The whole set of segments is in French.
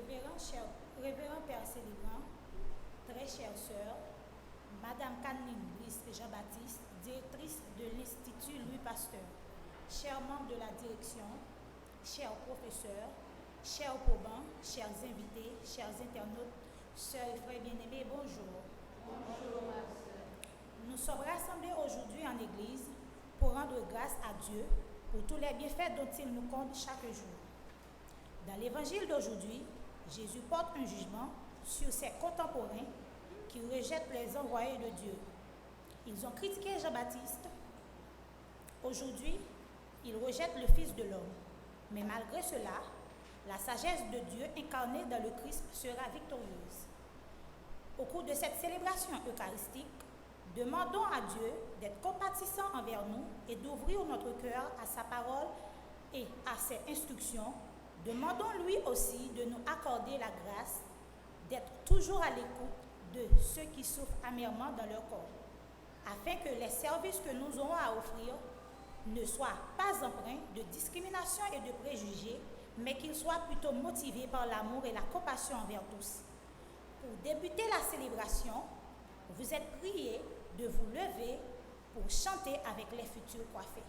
Révérend Père Célébrant, très chère sœur, Madame Canning Brice Jean-Baptiste, directrice de l'Institut Louis Pasteur, chers membres de la direction, chers professeurs, chers probants, chers invités, chers internautes, sœurs et frères bien-aimés, bonjour. Bonjour, ma sœur. Nous sommes rassemblés aujourd'hui en Église pour rendre grâce à Dieu pour tous les bienfaits dont il nous compte chaque jour. Dans l'évangile d'aujourd'hui, Jésus porte un jugement sur ses contemporains qui rejettent les envoyés de Dieu. Ils ont critiqué Jean-Baptiste. Aujourd'hui, ils rejettent le Fils de l'homme. Mais malgré cela, la sagesse de Dieu incarnée dans le Christ sera victorieuse. Au cours de cette célébration eucharistique, demandons à Dieu d'être compatissant envers nous et d'ouvrir notre cœur à sa parole et à ses instructions. Demandons-lui aussi de nous accorder la grâce d'être toujours à l'écoute de ceux qui souffrent amèrement dans leur corps, afin que les services que nous aurons à offrir ne soient pas empreints de discrimination et de préjugés, mais qu'ils soient plutôt motivés par l'amour et la compassion envers tous. Pour débuter la célébration, vous êtes priés de vous lever pour chanter avec les futurs coiffés.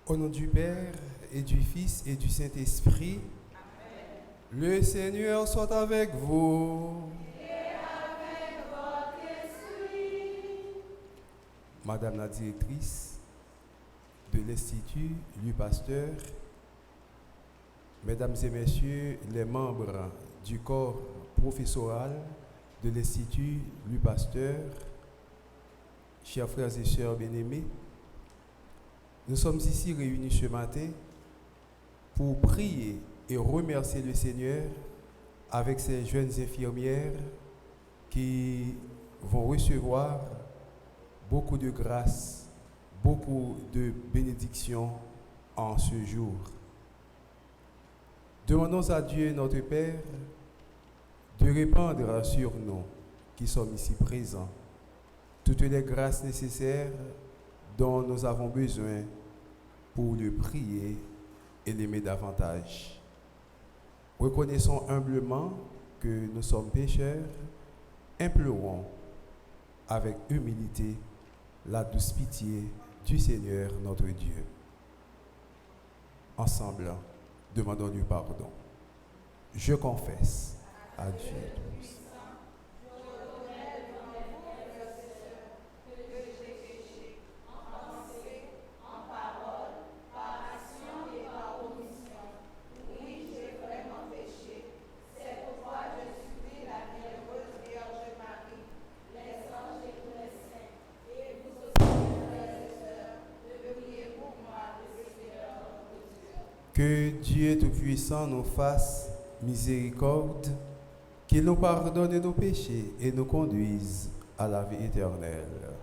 Au nom du Père et du Fils et du Saint-Esprit, Amen. Le Seigneur soit avec vous. Et avec votre esprit. Madame la directrice de l'Institut Louis Pasteur, Mesdames et Messieurs les membres du corps professoral de l'Institut Louis Pasteur, chers frères et sœurs bien-aimés, nous sommes ici réunis ce matin pour prier et remercier le Seigneur avec ces jeunes infirmières qui vont recevoir beaucoup de grâce, beaucoup de bénédictions en ce jour. Demandons à Dieu, notre Père, de répandre sur nous qui sommes ici présents toutes les grâces nécessaires dont nous avons besoin pour le prier et l'aimer davantage. Reconnaissons humblement que nous sommes pécheurs, implorons avec humilité la douce pitié du Seigneur notre Dieu. Ensemble, Demandons-lui pardon. Je confesse à Dieu. Que Dieu Tout-Puissant nous fasse miséricorde, qu'il nous pardonne nos péchés et nous conduise à la vie éternelle.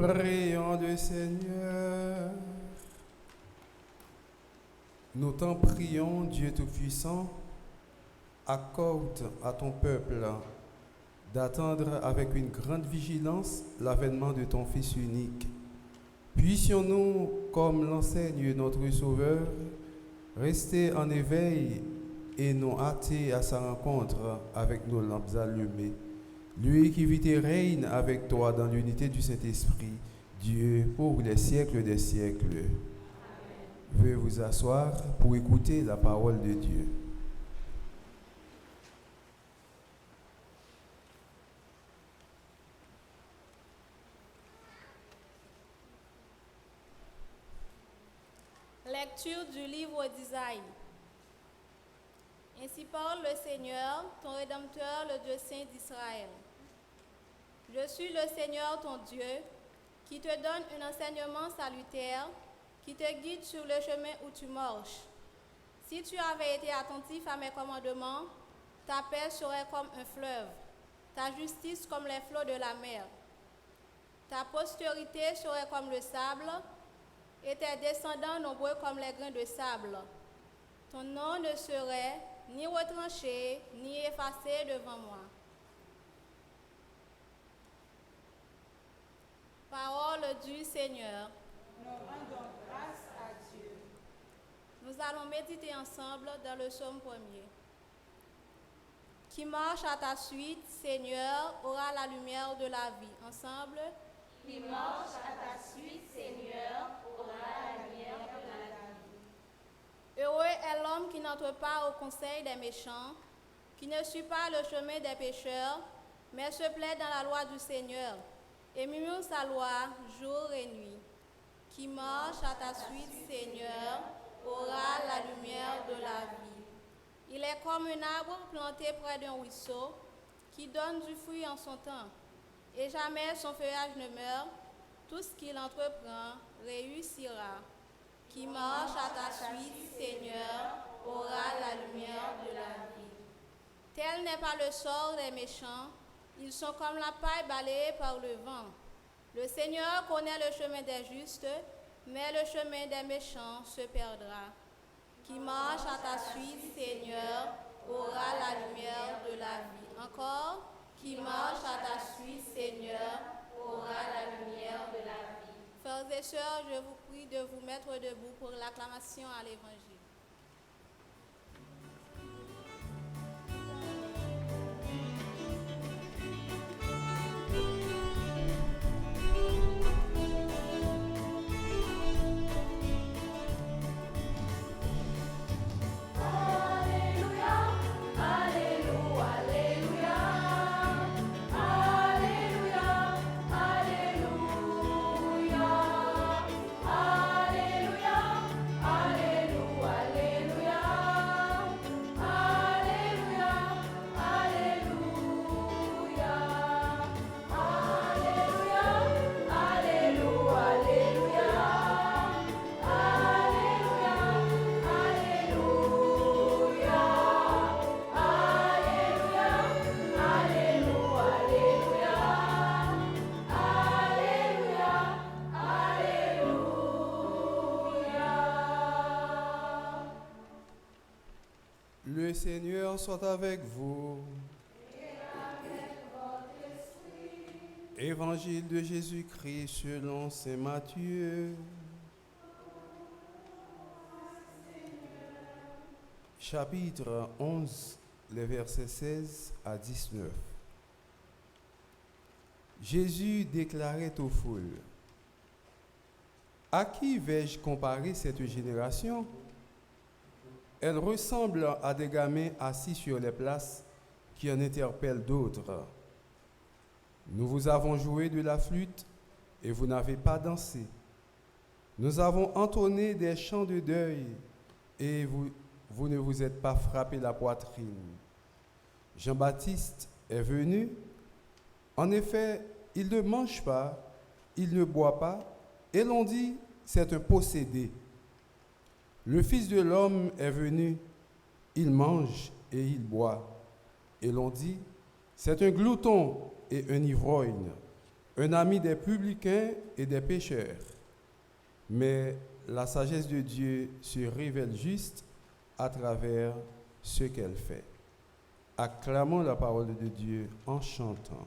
Prions le Seigneur. Nous t'en prions, Dieu Tout-Puissant, accorde à ton peuple d'attendre avec une grande vigilance l'avènement de ton Fils unique. Puissions-nous, comme l'enseigne notre Sauveur, rester en éveil et nous hâter à sa rencontre avec nos lampes allumées. Lui qui vit et règne avec toi dans l'unité du Saint-Esprit, Dieu pour les siècles des siècles. Amen. Veuillez vous asseoir pour écouter la parole de Dieu. Lecture du livre d'Isaïe. Ainsi parle le Seigneur, ton Rédempteur, le Dieu saint d'Israël. Je suis le Seigneur, ton Dieu, qui te donne un enseignement salutaire, qui te guide sur le chemin où tu marches. Si tu avais été attentif à mes commandements, ta paix serait comme un fleuve, ta justice comme les flots de la mer. Ta postérité serait comme le sable, et tes descendants nombreux comme les grains de sable. Ton nom ne serait ni retranché, ni effacé devant moi. Parole du Seigneur. Nous rendons grâce à Dieu. Nous allons méditer ensemble dans le psaume 1er. Qui marche à ta suite, Seigneur, aura la lumière de la vie. Ensemble. Qui marche à ta suite, Seigneur, aura la lumière de la vie. Heureux est l'homme qui n'entre pas au conseil des méchants, qui ne suit pas le chemin des pécheurs, mais se plaît dans la loi du Seigneur, et murmure sa loi jour et nuit. Qui marche à ta suite, Seigneur, aura la lumière de la vie. Il est comme un arbre planté près d'un ruisseau, qui donne du fruit en son temps, et jamais son feuillage ne meurt. Tout ce qu'il entreprend réussira. Qui marche à ta suite, Seigneur, aura la lumière de la vie. Tel n'est pas le sort des méchants, ils sont comme la paille balayée par le vent. Le Seigneur connaît le chemin des justes, mais le chemin des méchants se perdra. Qui marche à ta suite, Seigneur, aura la lumière de la vie. Encore, qui marche à ta suite, Seigneur, aura la lumière de la vie. Frères et sœurs, je vous prie de vous mettre debout pour l'acclamation à l'Évangile. Le Seigneur soit avec vous. Évangile de Jésus-Christ selon saint Matthieu. Chapitre 11, les versets 16 à 19. Jésus déclarait aux foules: à qui vais-je comparer cette génération? Elle ressemble à des gamins assis sur les places qui en interpellent d'autres. Nous vous avons joué de la flûte et vous n'avez pas dansé. Nous avons entonné des chants de deuil et vous ne vous êtes pas frappé la poitrine. Jean-Baptiste est venu. En effet, il ne mange pas, il ne boit pas, et l'on dit, c'est un possédé. Le Fils de l'homme est venu, il mange et il boit. Et l'on dit, c'est un glouton et un ivrogne, un ami des publicains et des pécheurs. Mais la sagesse de Dieu se révèle juste à travers ce qu'elle fait. Acclamons la parole de Dieu en chantant.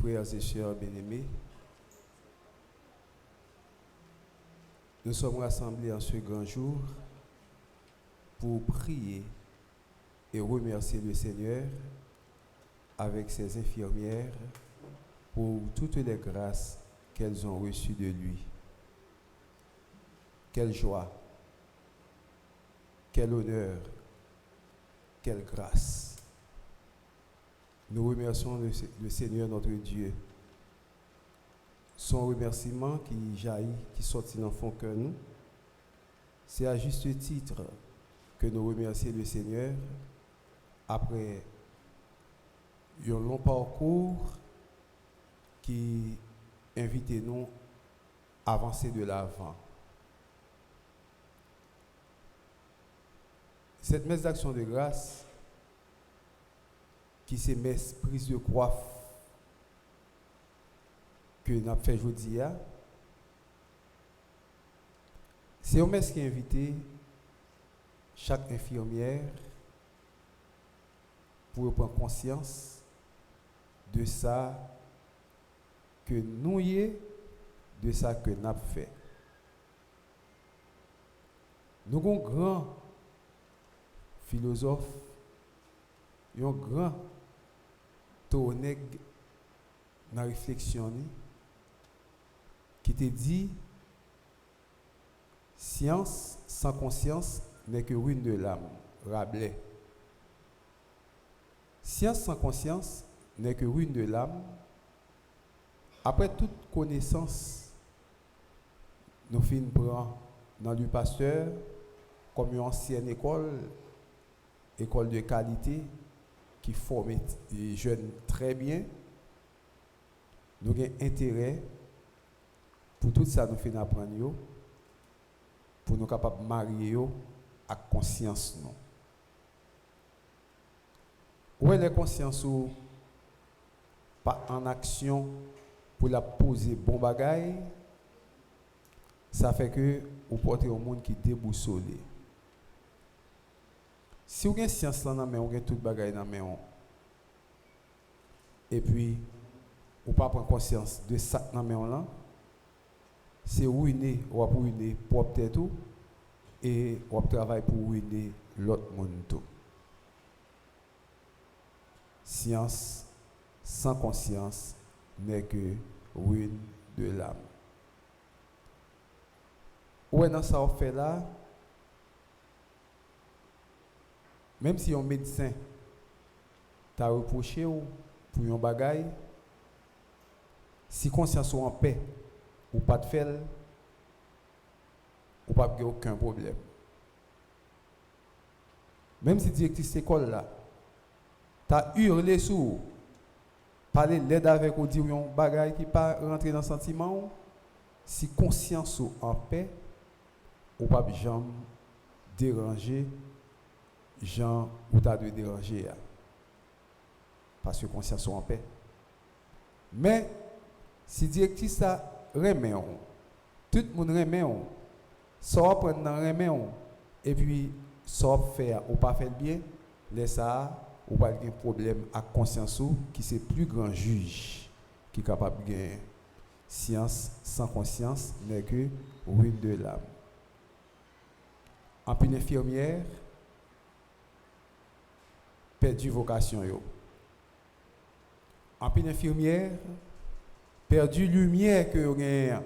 Frères et sœurs bien-aimés, nous sommes rassemblés en ce grand jour pour prier et remercier le Seigneur avec ses infirmières pour toutes les grâces qu'elles ont reçues de lui. Quelle joie, quel honneur, quelle grâce. Nous remercions le Seigneur notre Dieu. Son remerciement qui jaillit, qui sortit dans son cœur nous, c'est à juste titre que nous remercions le Seigneur après un long parcours qui invite nous à avancer de l'avant. Cette messe d'action de grâce qui c'est messe prise de coiffe que nous avons fait aujourd'hui, c'est une messe qui a invité chaque infirmière pour prendre conscience de ça que nous y est, de ça que nous avons fait. Nous avons un grand philosophe, un grand théologue dans la réflexion qui te dit Science sans conscience n'est que ruine de l'âme. Rabelais. Science sans conscience n'est que ruine de l'âme. Après toute connaissance, nous finissons prendre dans le pasteur comme une ancienne école de qualité qui forme les jeunes très bien. Nous avons intérêt pour tout ça nous finissons apprendre pour nous capables de marier à conscience non. Où est la conscience ou pas en action pour la poser bon bagaille, ça fait que vous portez au monde qui déboussolé. Si vous avez science là dans main, vous avez toute bagaille dans main. Et puis vous pas prendre conscience de ça dans main là, c'est ruiner, ou ruiner propre tête tout et on travaille pour ruiner l'autre monde tout. Science sans conscience n'est que ruine de l'âme. Où est dans ça on fait là? Même si un médecin t'a reproché ou pour un bagaille, si conscience ou en paix ou pas de faire, ou pas de aucun problème. Même si directrice de l'école là, t'as hurlé sur, parler l'aide avec ou dire un bagaille qui pas rentrer dans le sentiment, si conscience ou en paix, ou pas jamais déranger gens ou t'as de déranger parce que conscience ou en paix. Mais si directrice ça remet tout le monde remet ça prendre dans remet et puis ça faire ou pas faire bien, laisse ça ou pas de problème à conscience ou qui c'est plus grand juge qui est capable de gagner. Science sans conscience n'est que ruine de l'âme. En plus infirmière perdu vocation yo. En plus infirmière perdu lumière que yo gagne.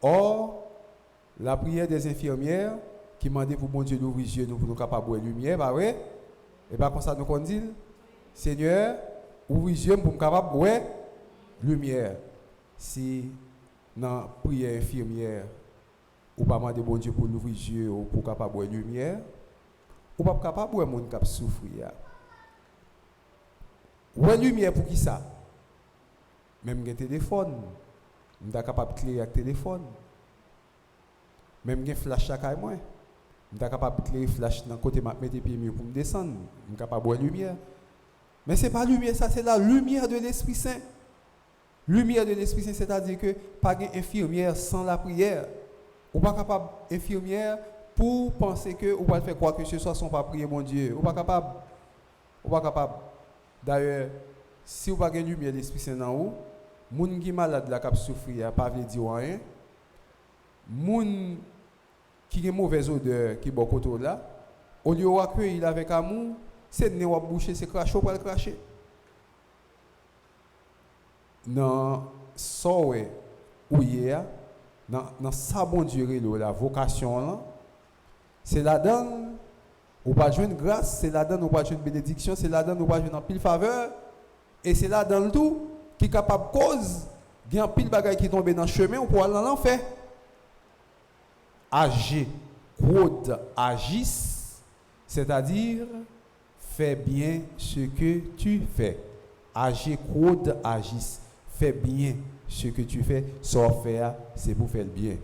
Or la prière des infirmières qui demandait pour bon Dieu d'ouvrir les yeux nous pour nous capables de voir lumière, pas vrai? Et pas comme ça nous qu'on dit Seigneur, ouvre les yeux pour nous capables de voir lumière. Si dans la prière infirmière ou pas demander bon Dieu pour l'ouvrir les yeux ou pour capable de voir lumière, ou pas capable de voir monde qui souffrir. Ouais lumière pour qui ça? Même un téléphone, on est capable de clairer avec téléphone. Même un flash à moi, on est capable de clairer flash dans côté mettre pieds mieux pour me descendre, on est capable de voir lumière. Mais c'est pas lumière ça, c'est la lumière de l'Esprit Saint. Lumière de l'Esprit Saint, c'est-à-dire que pas une infirmière sans la prière. Ou pas capable infirmière pour penser que ou pas faire quoi que ce soit sans pas prier mon Dieu. Ou pas capable. Ou pas capable. D'ailleurs, si vous n'avez pas de lumière de l'Esprit Saint dans vous, les gens qui sont malades là qui souffrent, pas veut dire rien. Les gens qui ont une mauvaise odeur qui sont côté là, au lieu d'accueillir avec amour, c'est de ne boucher, c'est cracher, pas le cracher. Dans ça où hier, dans sa bonne durée la vocation là, c'est là-dedans où pas jouer une grâce, c'est là-dedans où pas jouer une bénédiction, c'est là-dedans où pas jouer une pile faveur, et c'est là dans le tout qui est capable de cause, il y a un pile bagaille qui tombe dans le chemin ou pour aller dans l'enfer. Agir, quod agis, c'est-à-dire fais bien ce que tu fais. Agir, quod agis, fais bien ce que tu fais, sans faire, c'est pour faire le bien.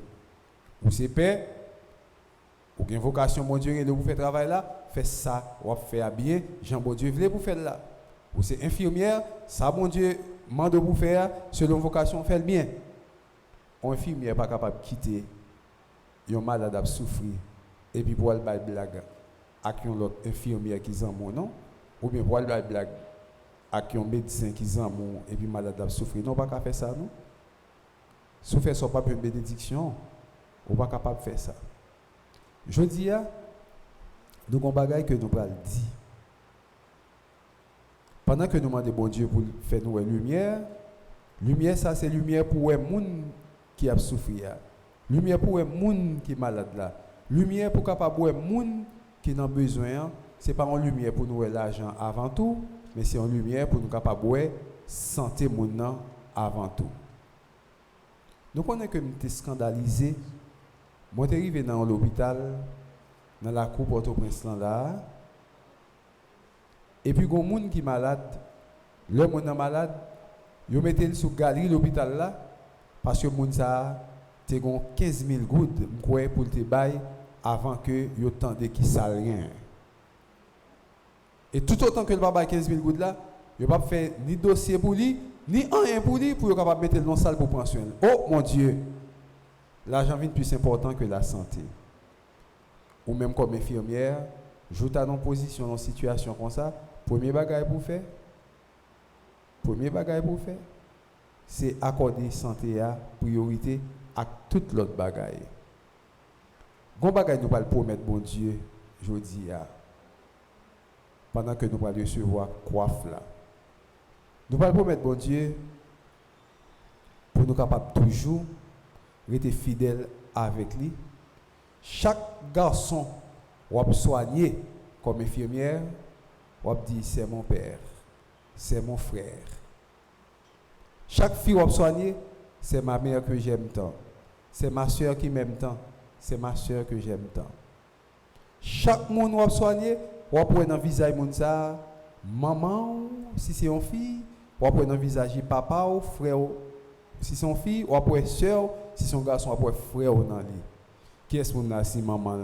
Ou c'est paix, ou une vocation, mon Dieu, de vous faire travail là, fais ça, ou faire bien, Jean bon Dieu voulait pour faire là. Ou c'est infirmière, ça, mon Dieu, mande pour faire, selon vocation, fait le bien. Un infirmière n'est pas capable de quitter un malade à souffrir, et puis pour aller faire blague avec une autre infirmière qui en mon nom, ou bien pour aller faire blague avec un médecin qui en mon, et puis malade à souffrir. Non, pas capable de faire ça, non? Si vous faites ça, pas une bénédiction, vous pas capable de faire ça. Je dis, nous avons un bagage que nous allons dire. Pendant que nous demandons bon Dieu pour faire nous lumière, lumière ça c'est lumière pour les gens qui ont souffert. Lumière pour un monde qui est malade là. Lumière pour capable voir monde qui n'a besoin. C'est pas une lumière pour nous voir l'argent avant tout, mais c'est une lumière pour nous capable voir santé monde avant tout. Nous connaissons que nous sommes scandalisés. Moi, je suis arrivé dans l'hôpital, dans la cour Port-au-Prince là. Et puis, il y a des gens qui sont malades. Le monde est malade. Ils mettent le sous galerie de l'hôpital là. Parce que les gens ont 15 000 gouttes pour te bailler avant que ils entendent qu'ils ne savent rien. Et tout autant que le papa 15 000 gouttes là, il ne va pas faire ni dossier pour lui, ni rien pour lui, pour qu'il mettre le nom salle pour prendre soin. Oh mon Dieu! L'argent est plus important que la santé. Ou même comme infirmière, je suis dans une position, dans une situation comme ça, premier bagage pour faire, c'est accorder santé à priorité à toute l'autre bagaille. Gon bagage nous pas promettre bon Dieu, je dis pendant que nous allons recevoir coiffe là. Nous allons promettre bon Dieu pour nous capables toujours rester fidèles avec lui. Chaque garçon va soigner comme infirmière, va dire c'est mon père, c'est mon frère. Chaque fille va soigner, c'est ma mère que j'aime tant. C'est ma soeur qui m'aime tant. C'est ma soeur que j'aime tant. Chaque monde va soigner, va prendre dans le visage de ça, maman, si c'est une fille, va prendre dans le visage de papa ou frère. Si c'est une fille, va prendre soeur, si c'est un garçon, va prendre frère dans lui. Qui est-ce qu'on a si maman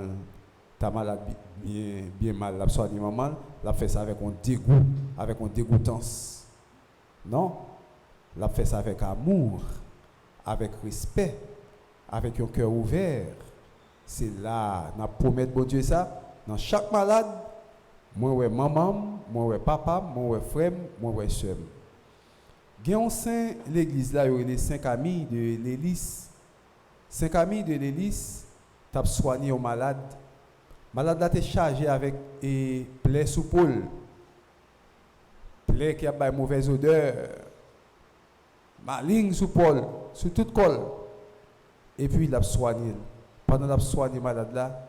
ta malade bien mal, la soigner maman, la fait ça avec un dégoût, avec une dégoûtance. Non, la fait ça avec amour, avec respect, avec un cœur ouvert. C'est là, nous promettons bon Dieu ça, dans chaque malade, moi ouais maman, moi ouais papa, moi ouais frère, moi ouais soeur. Il y a un saint l'église là, il y a les 5 amis de l'Église. 5 amis de l'Église, tu as soigné un malade. Malade là, tu es chargé avec plaie sous poule. Plaie qui a une mauvaise odeur. Maligne sous poule, sous toute colle. Et puis il a soigné. Pendant qu'il a soigné malade là,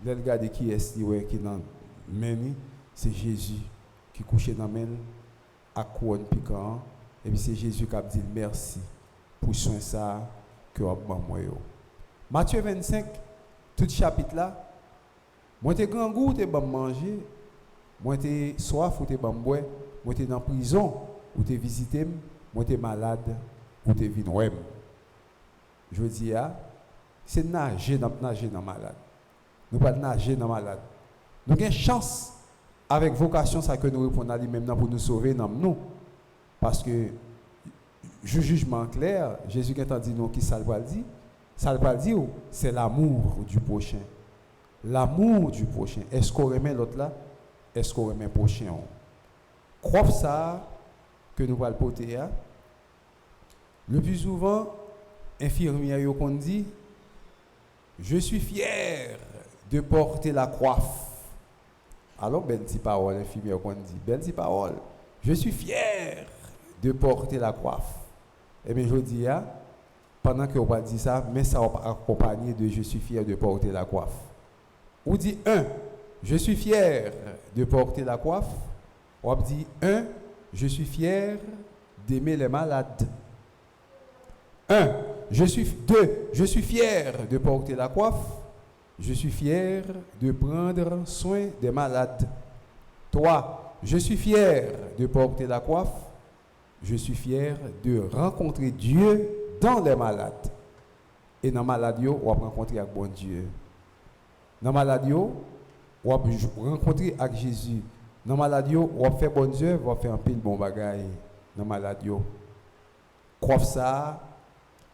il a regardé qui est-ce qui dans meni, c'est Jésus qui couchait dans main à couronne piquant. Et puis c'est Jésus qui a dit merci pour soin ça que a ban moi yo. Matthieu 25, tout chapitre là, moi t'es grand goût t'es ban manger, moi t'es soif ou t'es ban boire, moi t'es dans prison ou t'es visité, moi t'es malade ou t'es vinn ouais. Je dis c'est nager dans malade. Nous pas nager dans malade. Nous avons une chance avec vocation ça que nous répondons à lui même pour nous sauver dans nous. Parce que jugement clair, Jésus a dit nous qui ça le dit. Ça le dit c'est l'amour du prochain. L'amour du prochain. Est-ce qu'on remet l'autre là? Est-ce qu'on remet le prochain? Crois ça que nous allons porter. Le plus souvent, infirmière qu'on dit, je suis fier de porter la coiffe. Alors, belle petite parole, infirmière qu'on dit, belle petite parole. Je suis fier de porter la coiffe. Et bien, je dis, pendant que on va dire ça, mais ça va accompagner de je suis fier de porter la coiffe. On dit 1, je suis fier de porter la coiffe. On dit 1, je suis fier d'aimer les malades. 2, je suis fier de porter la coiffe. Je suis fier de prendre soin des malades. 3, je suis fier de porter la coiffe. Je suis fier de rencontrer Dieu dans les malades. Et dans les malades, on va rencontrer avec bon Dieu. Dans les malades, on va rencontrer avec Jésus. Dans les malades, on va faire bon Dieu, on va faire un pile bon bagaille. Dans les malades, coiffe ça,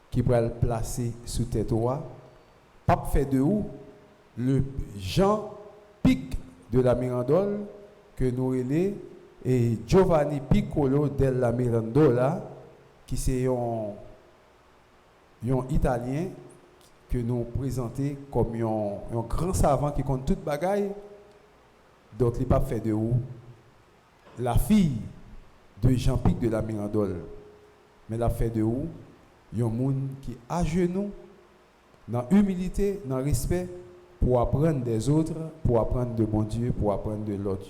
qui pourrait le placer sous tête roi. Pape fait de où le Jean Pic de la Mirandole que nous relais et Giovanni Piccolo della Mirandola qui c'est un Italien que nous présentons comme un grand savant qui compte toute bagaille. Donc il pape fait de où la fille de Jean Pic de la Mirandole, mais la fait de où il y a un monde qui à genoux dans humilité, dans respect, pour apprendre des autres, pour apprendre de mon Dieu, pour apprendre de l'autre.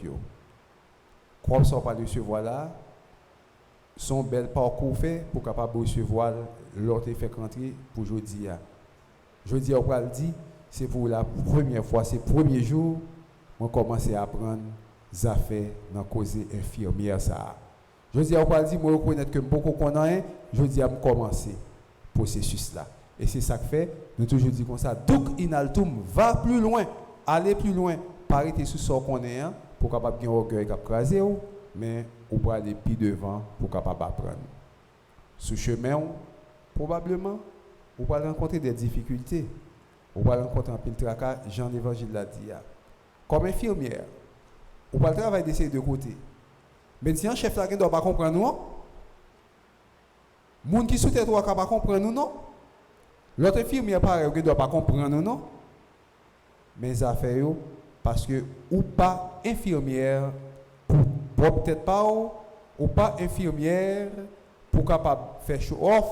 Comme ça, on va recevoir là, son bel parcours fait pour capable recevoir l'autre fait rentrer pour jeudi. Jeudi, on va le dire, c'est pour la première fois, c'est le premier jour, on commence à apprendre des affaires dans la cause infirmière. Je dis à quoi dire, moi reconnaître que beaucoup connaît, je dis à me commencer le processus là. Et c'est ça que fait, nous toujours dit comme ça, donc inaltum va plus loin, aller plus loin, pas arrêter sous ce qu'on est pour capable gagner orgueil cap craser mais on va aller plus devant pour capable apprendre. Ce chemin probablement on va rencontrer des difficultés. On va rencontrer un pile tracas, Jean l'Évangile l'a dit. Comme infirmière, on va travailler de ces deux côtés. Mais si un chef là ne doit pas comprendre nous, les gens qui sont tête ne doivent pas comprendre nous, non. L'autre infirmière pareil ne doit pas comprendre nous, non. Mais ça fait parce que ou pas infirmière pour peut-être pas ou pas infirmière pour capable faire show off,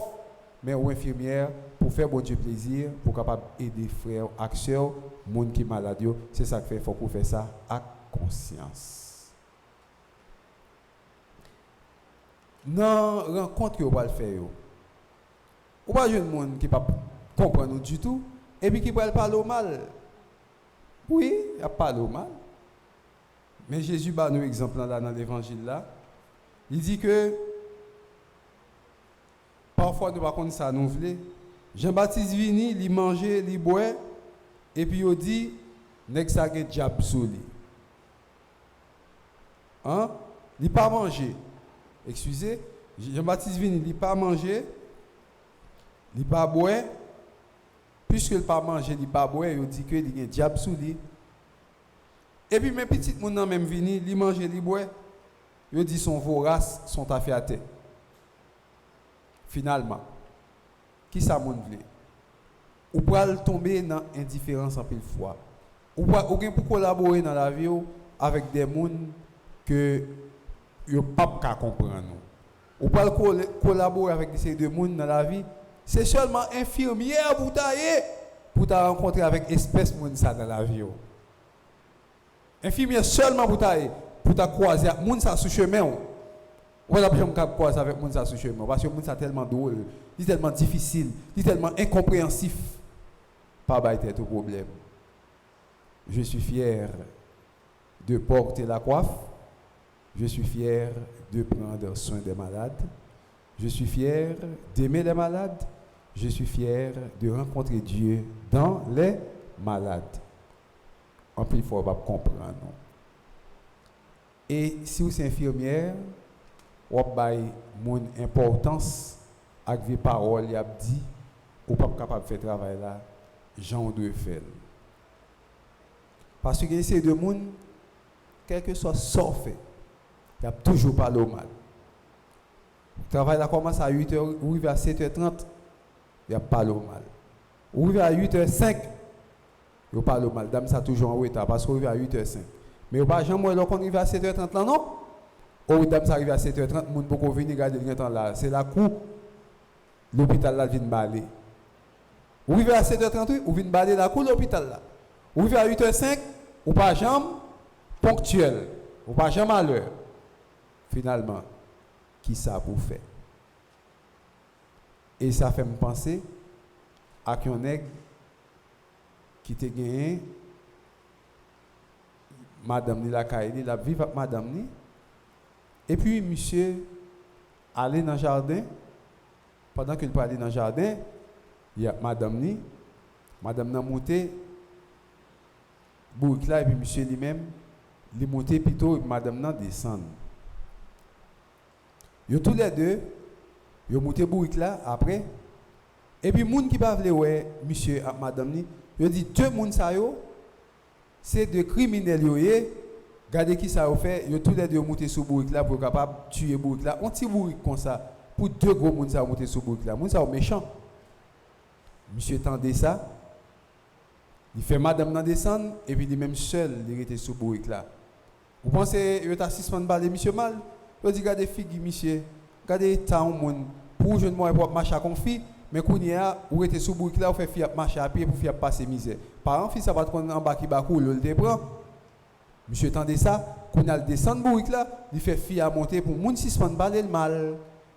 mais ou infirmière pour faire bon Dieu plaisir, pour capable aider frères, acteurs, monde qui malade, c'est ça que fait, faut qu'on fait ça à conscience. Dans la rencontre que vous allez faire, vous ne pouvez pas monde qui ne comprend nous du tout, et puis qui va parler au mal. Oui, il a parlé au mal. Mais Jésus a un exemple là dans l'évangile là. Il dit que parfois nous ne pouvons pas ça nous voulons. Jean-Baptiste vini, il mangeait, il boit, et puis il dit, nek sa gen diable sou li. Hein? Il pas manger. Excusez, Jean-Baptiste vini, il pas manger, il pas boire. Puisque il pas manger, il pas boire, il dit que il y a un diable sou li. Et puis mes petits moun nan même vini, il mange, il boit. Il dit son vorace, son affaire à terre. Finalement, qui ça moun vle? Ou pral tomber dans indifférence en pile fois. Ou pour collaborer dans la vie avec des gens que yo pas ka comprendre. Ou pral collaborer avec ces deux gens dans la vie, c'est seulement infirmière pour ta rencontrer avec espèce moun ça dans la vie. Infirmière seulement pour ta croiser moun ça sous chemin. On n'a pas croiser avec moun ça sous chemin parce que moun ça tellement drôle, il est tellement difficile, il est tellement incompréhensif. Pas bailler tout problème. Je suis fier de porter la coiffe. Je suis fier de prendre soin des malades. Je suis fier d'aimer les malades. Je suis fier de rencontrer Dieu dans les malades. En plus, il faut comprendre. Et si vous êtes infirmière, vous avez une importance avec les paroles, il a dit, vous n'êtes pas capable de faire travail là, Jean doit faire. Parce que ces deux gens, quel que soit ce qu'on fait, il n'y a toujours pas le mal. Le travail là commence à 8h, ou à 7h30, il n'y a pas le mal. Ou à 8h05, il n'y a pas le mal. Dame, ça toujours en retard parce qu'on arrive à 8h05. Mais il n'y a pas jamais quand on arrive à 7h30 là, non? Ou dame, ça arrive à 7h30, les gens peuvent venir regarder le temps là. C'est la cour, l'hôpital là vient balayer. Ou arrive à 7h38, ou vient balayer la cour, l'hôpital là. Ou arrive à 8h05, ou pas jamais ponctuel, ou pas jamais à l'heure. Finalement, qui ça pour faire? Et ça fait me penser à un nègre qui te gagné madame ni la caille, la vive avec madame ni. Et puis monsieur allait dans le jardin. Pendant qu'il parlait dans le jardin, il y a madame ni n'a monté bourrique là et puis monsieur lui-même il monté plutôt madame n'a descend. Yo tous les deux yo monté bourrique là après et puis moun qui pas vle ouais monsieur et madame ni yo dit deux moun ça yo c'est de criminels yo regardez qui ça a fait yo tous les deux monté sur bourrique là pour capable tuer bourrique là on petit bourrique comme ça pour deux gros moun ça monter sur bourrique là moun ça méchant monsieur tendait ça il fait madame nan descendre et puis lui même seul il était sur bourrique là vous pensez yo t'a suspend baler monsieur mal il dit regardez figue monsieur regardez tant monde pour jeune moi pour marcher confit Mais quand il y a, ou était sous boucle là, ou fait fier marcher à pied pour faire passer misère. Parents, fils, ça va prendre en bas qui bakou, le prend. Monsieur tendez ça, quand il a le descendre boucle là, il fait fier à monter pour moun suspend balé le mal.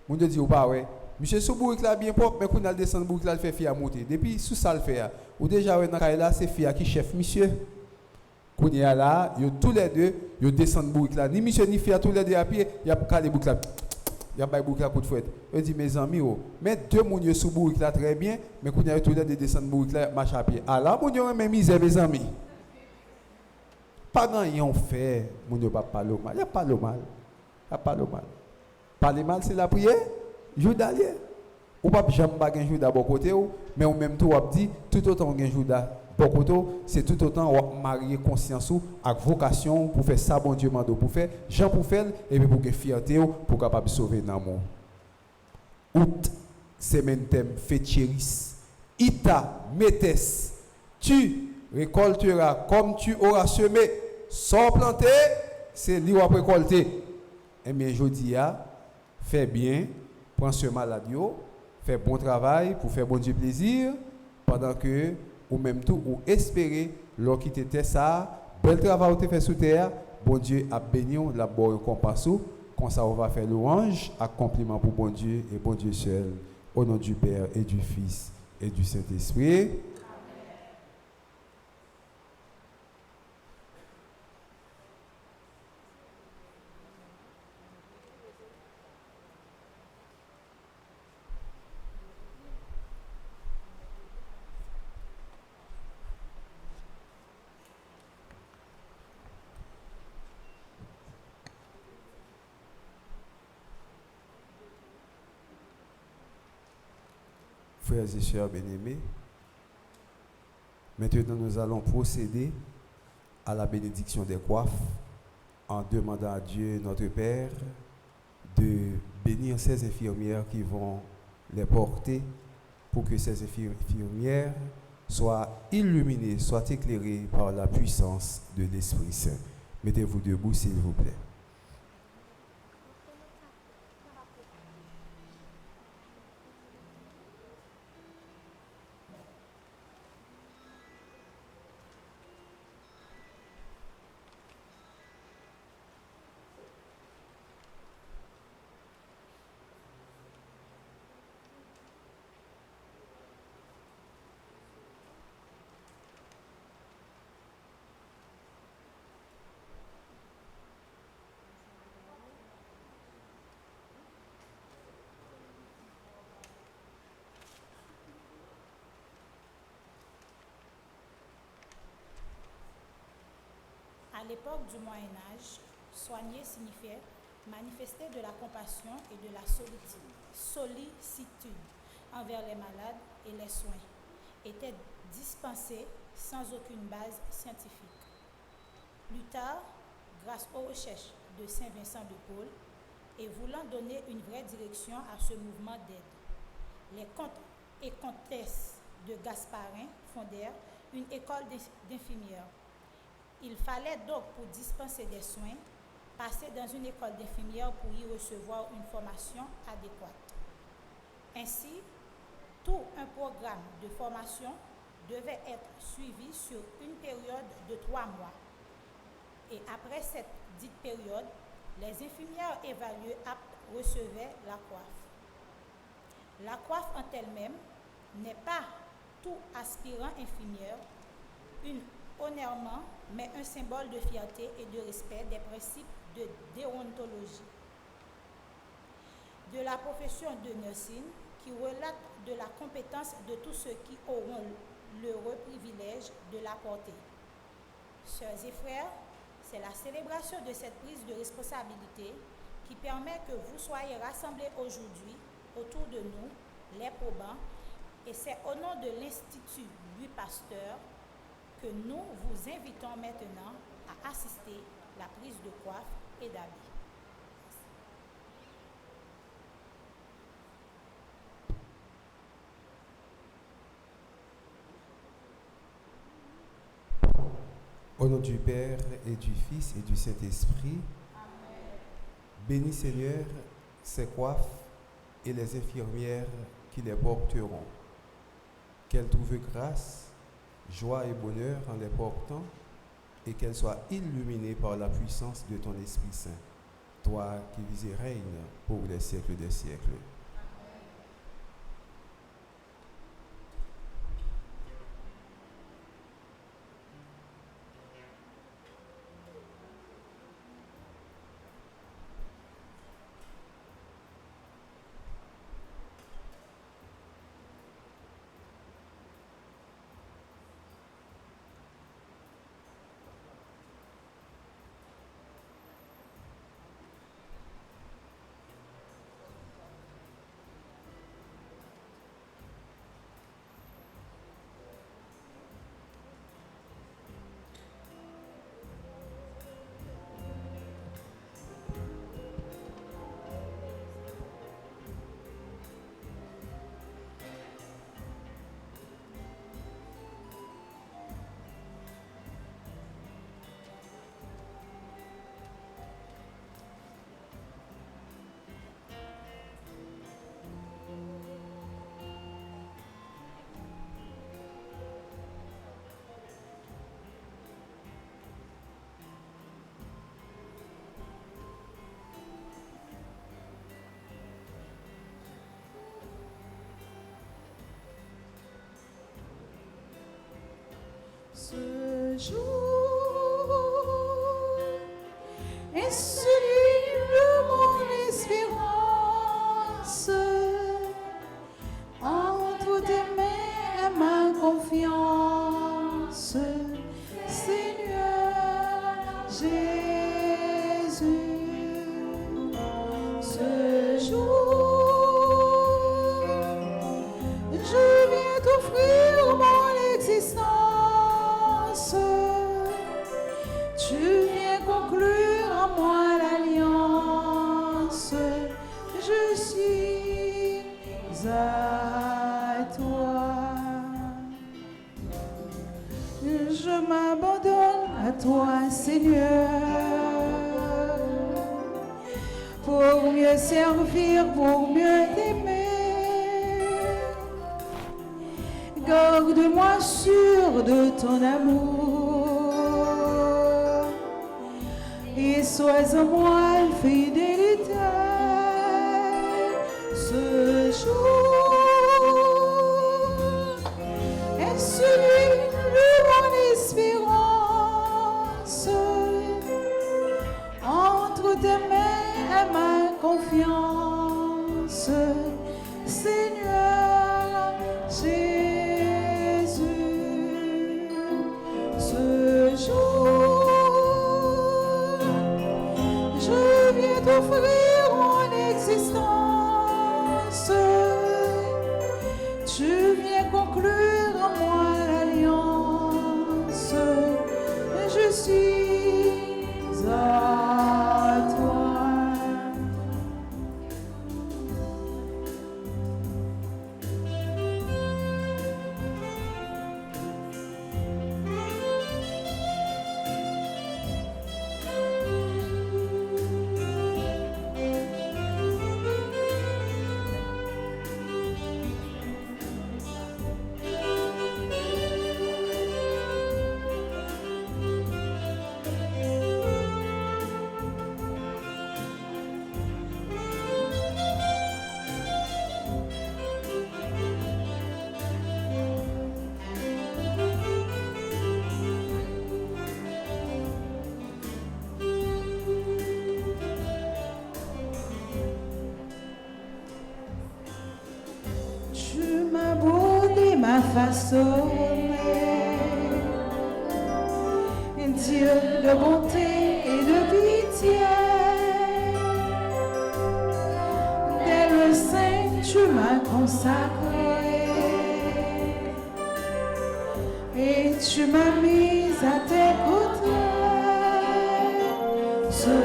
Moun de dit ou pas ouais. Monsieur sous boucle là bien propre, mais quand il a le descendre boucle là, il fait fier à monter. Depuis sous ça le fait. Ou déjà ouais dans là, c'est fier qui chef monsieur. Quand il y a là, yo tous les deux, yo descendent boucle là. Ni monsieur ni fier tous les deux à pied, il y a calé boucle là. Il y a pas beaucoup de coup de fouette. Je dis mes amis, mais deux moun yo sous boucle là très bien, mais quand il y a tous les deux descendre boucle là, marche à pied. Ah là, moun yo même misère mes amis. Pas grand yon fait, moun yo pas parler mal. Il y a pas le mal. Il y a pas le mal. Parler mal c'est la prière. Judas lié. Ou pas jamais pas un Judas bon côté ou, mais ou même tout dit tout autant un Judas bon côté, c'est tout autant marier conscience ou avec vocation pour faire ça bon Dieu mando pour faire, Jean pour faire et puis pour que fierté pour capable sauver dans mon. Août semaine thème fétiris. Ita metes. Tu récolteras comme tu auras semé. Sans planter, c'est lui ou après récolter. Eh bien, je dis, fais bien, prends ce maladie, fais bon travail pour faire bon Dieu plaisir, pendant que, ou même tout, ou espérer, l'on qui t'était ça, bel travail que tu fait sous terre, bon Dieu a béni, la bonne compas, comme ça on va faire louange, accomplissement pour bon Dieu et bon Dieu seul, au nom du Père et du Fils et du Saint-Esprit. Frères et sœurs bien-aimés, maintenant nous allons procéder à la bénédiction des coiffes en demandant à Dieu, notre Père, de bénir ces infirmières qui vont les porter pour que ces infirmières soient illuminées, soient éclairées par la puissance de l'Esprit Saint. Mettez-vous debout, s'il vous plaît. À l'époque du Moyen Âge, soigner signifiait manifester de la compassion et de la sollicitude envers les malades et les soins étaient dispensés sans aucune base scientifique. Plus tard, grâce aux recherches de Saint Vincent de Paul et voulant donner une vraie direction à ce mouvement d'aide, les comtes et comtesses de Gasparin fondèrent une école d'infirmières. Il fallait donc, pour dispenser des soins, passer dans une école d'infirmières pour y recevoir une formation adéquate. Ainsi, tout un programme de formation devait être suivi sur une période de 3 mois. Et après cette dite période, les infirmières évaluées aptes recevaient la coiffe. La coiffe en elle-même n'est pas tout aspirant infirmière, une honnêtement, mais un symbole de fierté et de respect des principes de déontologie de la profession de nursing qui relate de la compétence de tous ceux qui auront l'heureux privilège de la porter. Sœurs et frères, c'est la célébration de cette prise de responsabilité qui permet que vous soyez rassemblés aujourd'hui autour de nous, les probants, et c'est au nom de l'Institut Louis Pasteur que nous vous invitons maintenant à assister à la prise de coiffe et d'habits. Au nom du Père et du Fils et du Saint-Esprit, bénis Seigneur ces coiffes et les infirmières qui les porteront. Qu'elles trouvent grâce, joie et bonheur en les portant, et qu'elles soient illuminées par la puissance de ton Esprit Saint, toi qui vis et règnes pour les siècles des siècles. Ce jour est celui de mon espérance. Entre tes mains ma confiance, Seigneur Jésus. Ce jour, je viens t'offrir mon existence. Tu viens conclure en moi l'alliance. Je suis à toi. Je m'abandonne à toi, Seigneur, pour mieux servir, pour mieux t'aimer. Garde-moi sûr de ton amour et sois en moi une fidélité. Ce jour est celui de mon espérance. Entre tes mains ma confiance, Seigneur Jésus. Ce jour, je viens t'offrir mon existence. Tu viens conclure en moi l'alliance. Je suis à toi. Tu m'as brodé ma façonnée, Dieu de bonté et de pitié. Dès le sein, tu m'as consacré et tu m'as mise à tes côtés. Ce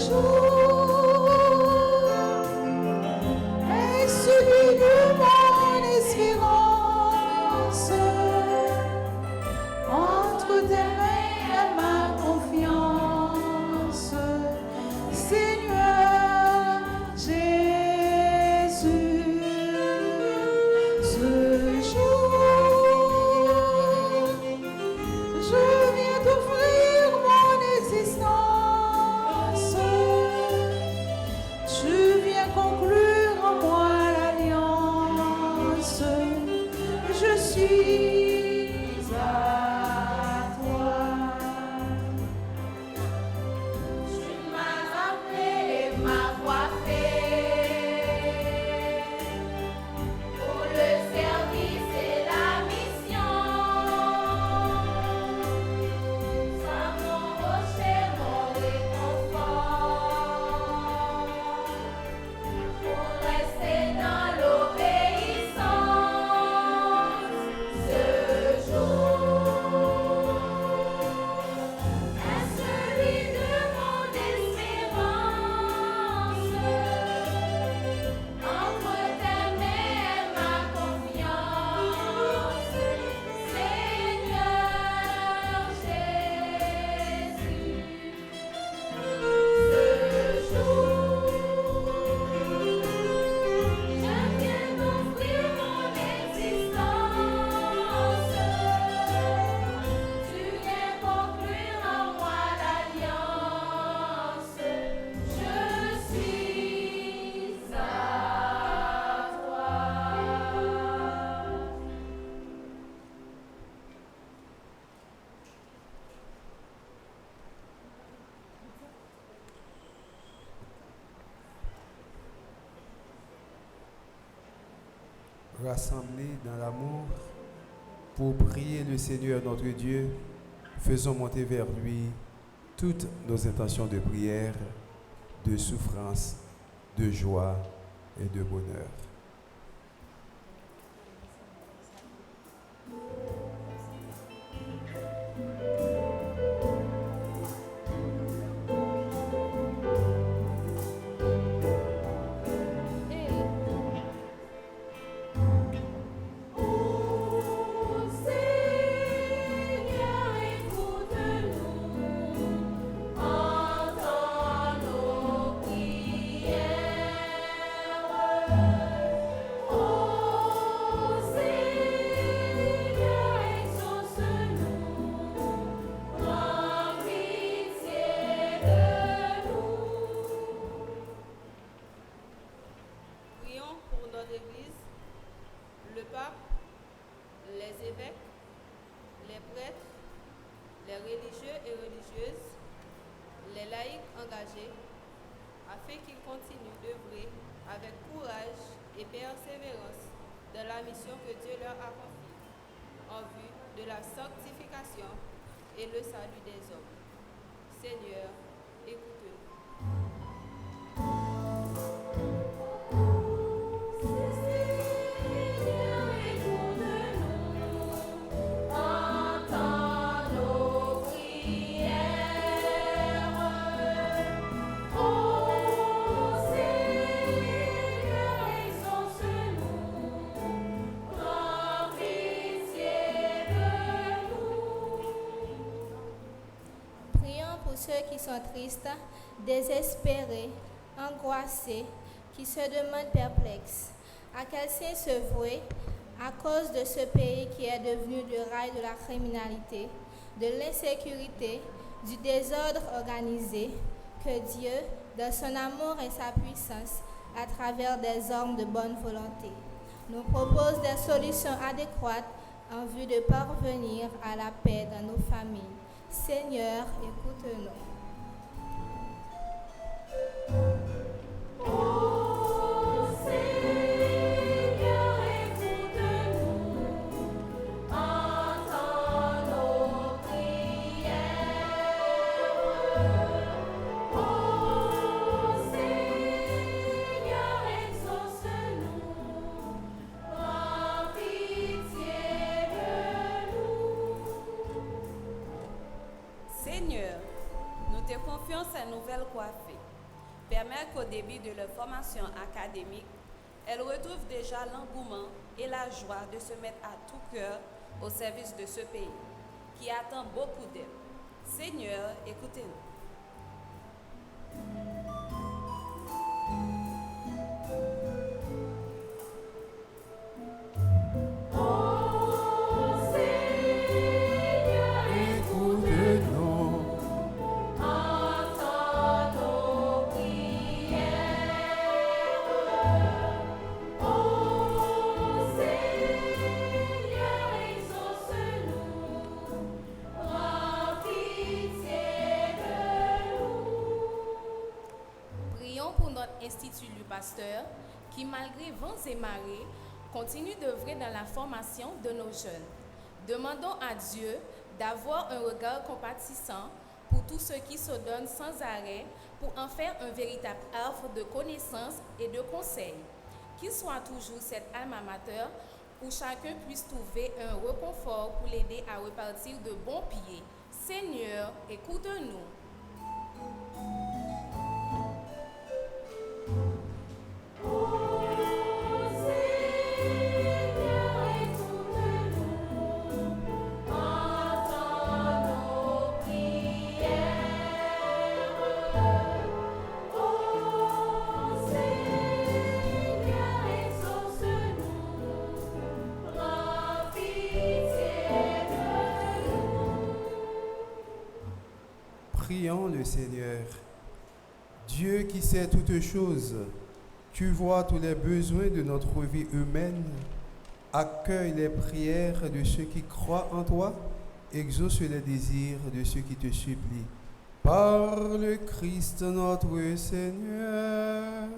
jour est celui de mon espérance. Entre tes mains ma confiance, Seigneur Jésus. rassemblés dans l'amour pour prier le Seigneur notre Dieu, faisons monter vers lui toutes nos intentions de prière, de souffrance, de joie et de bonheur. Prions pour notre Église, le pape, les évêques, les prêtres, les religieux et religieuses, les laïcs engagés, afin qu'ils continuent d'œuvrer avec courage et persévérance dans la mission que Dieu leur a confiée, en vue de la sanctification et le salut des hommes. Seigneur, écoute-nous. Prions pour ceux qui sont tristes, désespérés, angoissés, qui se demandent perplexes. À quel saint se vouer à cause de ce pays qui est devenu le rail de la criminalité, de l'insécurité, du désordre organisé, que Dieu, dans son amour et sa puissance, à travers des hommes de bonne volonté, nous propose des solutions adéquates en vue de parvenir à la paix dans nos familles. Seigneur, écoute-nous. Seigneur, nous te confions ces nouvelles coiffées. Permets qu'au début de leur formation académique, elles retrouvent déjà l'engouement et la joie de se mettre à tout cœur au service de ce pays, qui attend beaucoup d'elles. Seigneur, écoutez-nous. Prions pour notre Institut du Pasteur, qui malgré vents et marées, continue d'œuvrer dans la formation de nos jeunes. Demandons à Dieu d'avoir un regard compatissant pour tous ceux qui se donnent sans arrêt pour en faire un véritable arbre de connaissances et de conseils. Qu'il soit toujours cet alma mater où chacun puisse trouver un réconfort pour l'aider à repartir de bons pieds. Seigneur, écoute-nous. Prions le Seigneur. Dieu qui sait toutes choses, tu vois tous les besoins de notre vie humaine. Accueille les prières de ceux qui croient en toi. Exauce les désirs de ceux qui te supplient. Par le Christ notre Seigneur.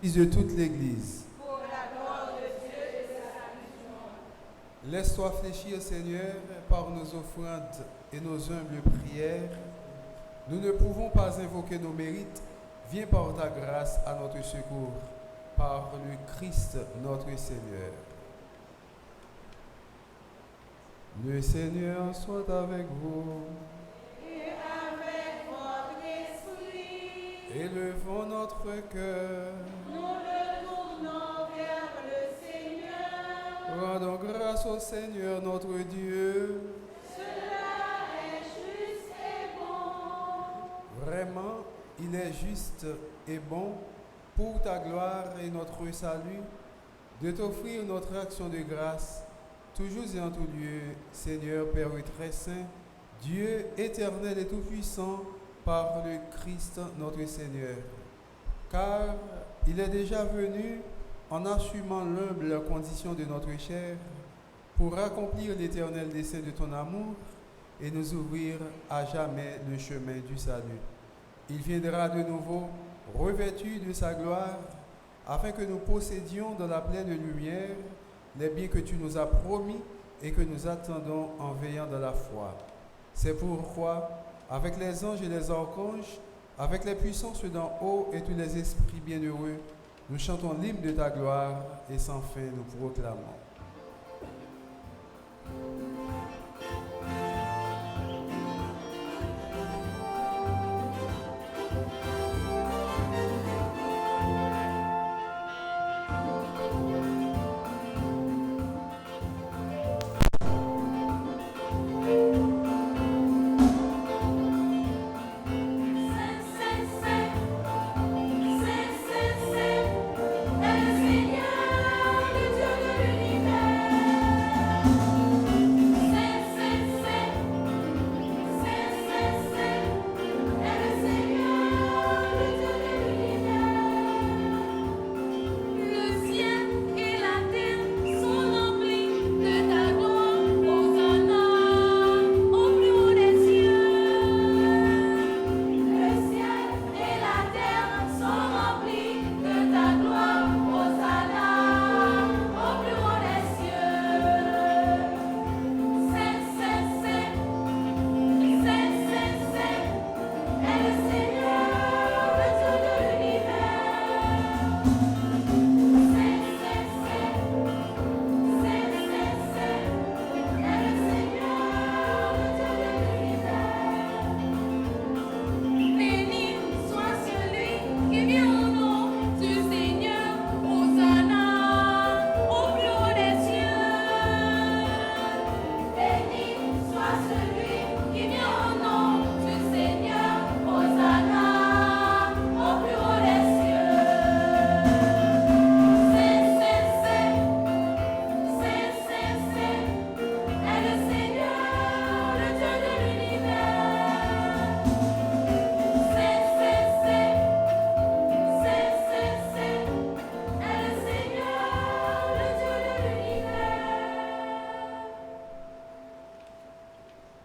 Fils de toute l'Église. pour la gloire de Dieu et le salut du monde. Laisse-toi fléchir, Seigneur, par nos offrandes et nos humbles prières. Nous ne pouvons pas invoquer nos mérites. Viens par ta grâce à notre secours, par le Christ notre Seigneur. Le Seigneur soit avec vous. Et avec votre esprit, Élevons notre cœur. nous le tournons vers le Seigneur. Rendons grâce au Seigneur notre Dieu. Cela est juste et bon. Vraiment, il est juste et bon pour ta gloire et notre salut de t'offrir notre action de grâce, toujours et en tout lieu, Seigneur Père très saint, Dieu éternel et tout-puissant, par le Christ notre Seigneur. Car il est déjà venu en assumant l'humble condition de notre chair pour accomplir l'éternel dessein de ton amour et nous ouvrir à jamais le chemin du salut. Il viendra de nouveau, revêtu de sa gloire, afin que nous possédions dans la pleine lumière les biens que tu nous as promis et que nous attendons en veillant dans la foi. C'est pourquoi, avec les anges et les archanges, avec les puissances d'en haut et tous les esprits bienheureux, nous chantons l'hymne de ta gloire et sans fin nous proclamons.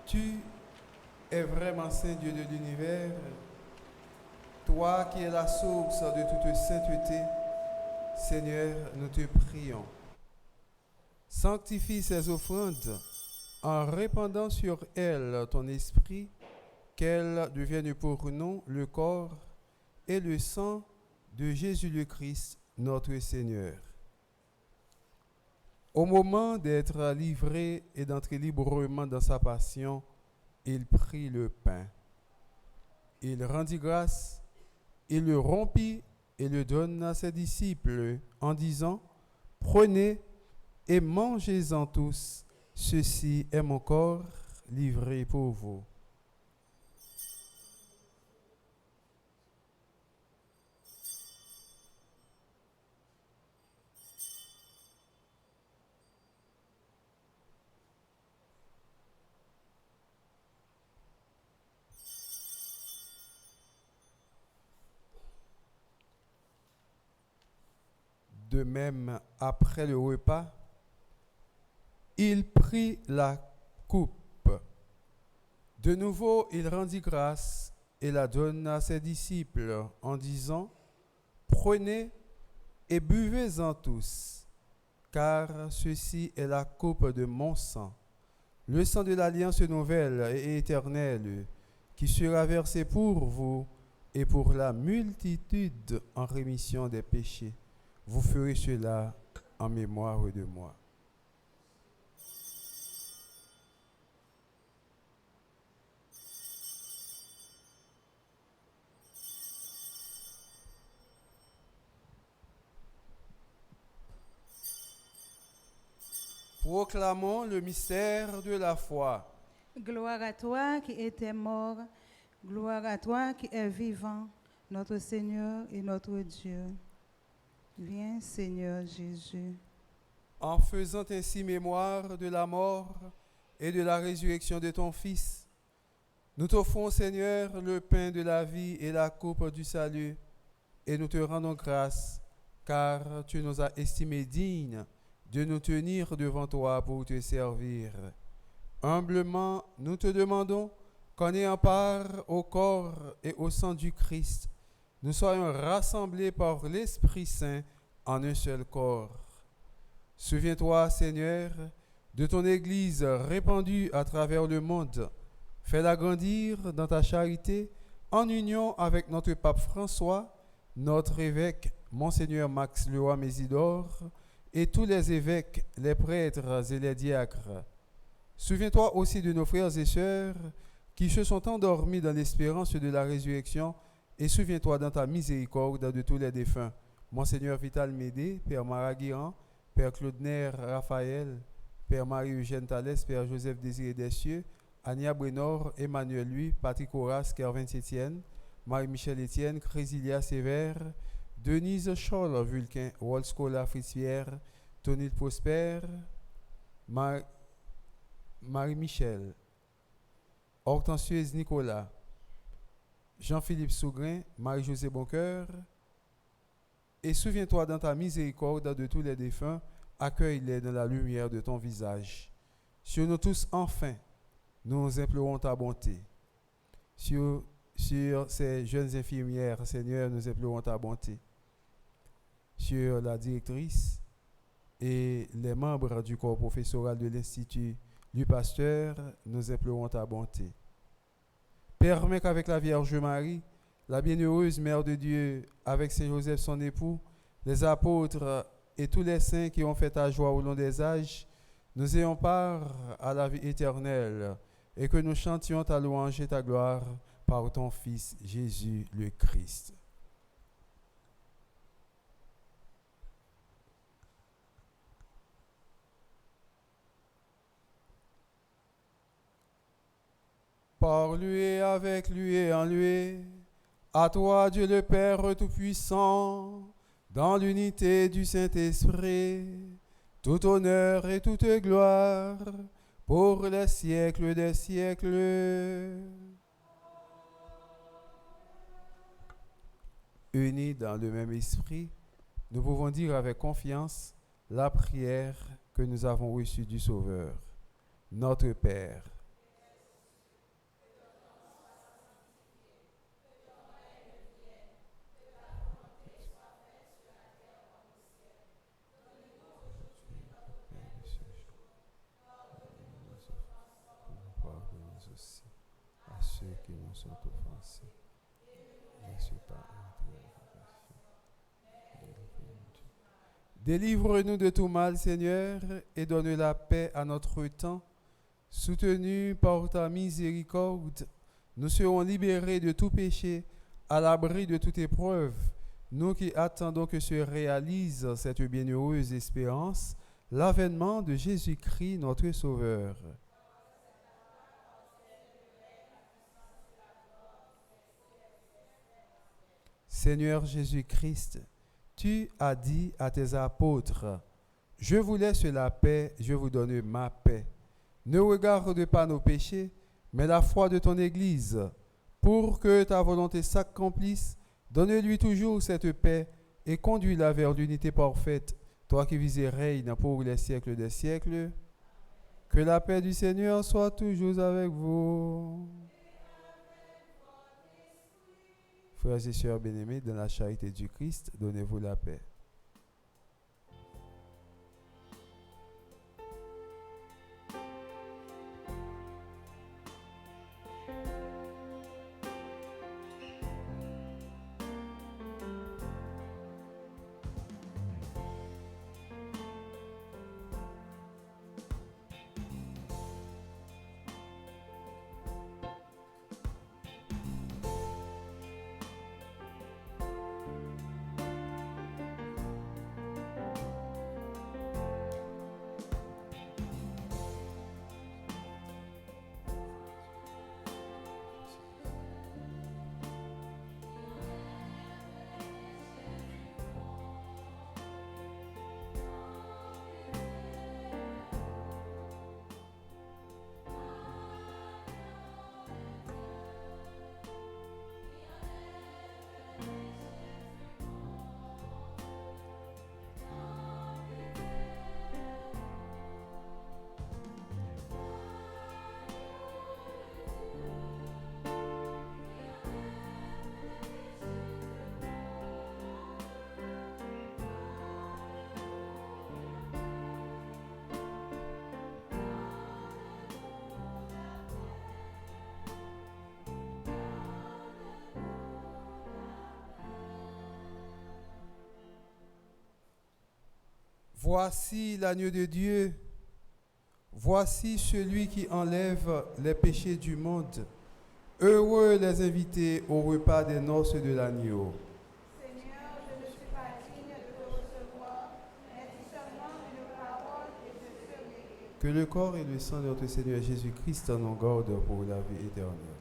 Tu es vraiment Saint Dieu de l'univers, toi qui es la source de toute sainteté. Seigneur, nous te prions. Sanctifie ces offrandes en répandant sur elles ton esprit, qu'elles deviennent pour nous le corps et le sang de Jésus le Christ, notre Seigneur. Au moment d'être livré et d'entrer librement dans sa passion, il prit le pain. Il rendit grâce, il le rompit et le donna à ses disciples en disant : « Prenez et mangez-en tous, ceci est mon corps livré pour vous. » De même, après le repas, il prit la coupe. De nouveau, il rendit grâce et la donna à ses disciples en disant : « Prenez et buvez-en tous, car ceci est la coupe de mon sang, le sang de l'alliance nouvelle et éternelle, qui sera versé pour vous et pour la multitude en rémission des péchés. Vous ferez cela en mémoire de moi. Proclamons le mystère de la foi. Gloire à toi qui étais mort, gloire à toi qui es vivant, notre Seigneur et notre Dieu. Viens, Seigneur Jésus. En faisant ainsi mémoire de la mort et de la résurrection de ton Fils, nous t'offrons, Seigneur, le pain de la vie et la coupe du salut, et nous te rendons grâce, car tu nous as estimés dignes de nous tenir devant toi pour te servir. Humblement, nous te demandons qu'en ayant part au corps et au sang du Christ, nous soyons rassemblés par l'Esprit Saint en un seul corps. Souviens-toi, Seigneur, de ton Église répandue à travers le monde. Fais-la grandir dans ta charité en union avec notre pape François, notre évêque, Monseigneur Max Leroy Mésidor, et tous les évêques, les prêtres et les diacres. Souviens-toi aussi de nos frères et sœurs qui se sont endormis dans l'espérance de la résurrection, et souviens-toi dans ta miséricorde de tous les défunts. Monseigneur Vital Médé, Père Maraguiran, Père Claude Nair Raphaël, Père Marie-Eugène Thalès, Père Joseph Désiré Dessieux, Ania Brenor, Emmanuel Louis, Patrick Horace, Kervin Etienne, Marie-Michel Etienne, Crésilia Sévère, Denise Charles Vulcain, Wolscola Fritz-Pierre, Tony Prosper, Marie-Michel, Hortensieuse Nicolas, Jean-Philippe Sougrin, Marie-Josée Boncoeur, et souviens-toi dans ta miséricorde de tous les défunts, accueille-les dans la lumière de ton visage. Sur nous tous, enfin, nous implorons ta bonté. Sur ces jeunes infirmières, Seigneur, nous implorons ta bonté. Sur la directrice et les membres du corps professoral de l'Institut du Pasteur, nous implorons ta bonté. Permets qu'avec la Vierge Marie, la bienheureuse Mère de Dieu, avec Saint Joseph son époux, les apôtres et tous les saints qui ont fait ta joie au long des âges, nous ayons part à la vie éternelle et que nous chantions ta louange et ta gloire par ton Fils Jésus le Christ. Par lui et avec lui et en lui, à toi Dieu le Père Tout-Puissant, dans l'unité du Saint-Esprit, tout honneur et toute gloire pour les siècles des siècles. Unis dans le même esprit, nous pouvons dire avec confiance la prière que nous avons reçue du Sauveur. Notre Père, pardonne aussi à ceux qui nous sont offensés. Laisse pas entrer en tentation. Délivre-nous de tout mal, Seigneur, et donne la paix à notre temps. Soutenus par ta miséricorde, nous serons libérés de tout péché, à l'abri de toute épreuve. Nous qui attendons que se réalise cette bienheureuse espérance, l'avènement de Jésus-Christ, notre Sauveur. Seigneur Jésus-Christ, tu as dit à tes apôtres, « Je vous laisse la paix, je vous donne ma paix. Ne regarde pas nos péchés, mais la foi de ton Église. Pour que ta volonté s'accomplisse, donne-lui toujours cette paix et conduis-la vers l'unité parfaite, toi qui vis et règnes pour les siècles des siècles. Que la paix du Seigneur soit toujours avec vous. » Frères et sœurs bien-aimés, dans la charité du Christ, donnez-vous la paix. Voici l'agneau de Dieu. Voici celui qui enlève les péchés du monde. Heureux les invités au repas des noces de l'agneau. Seigneur, je ne suis pas digne de te recevoir, mais dis seulement une parole et je serai guéri. Que le corps et le sang de notre Seigneur Jésus-Christ nous gardent pour la vie éternelle.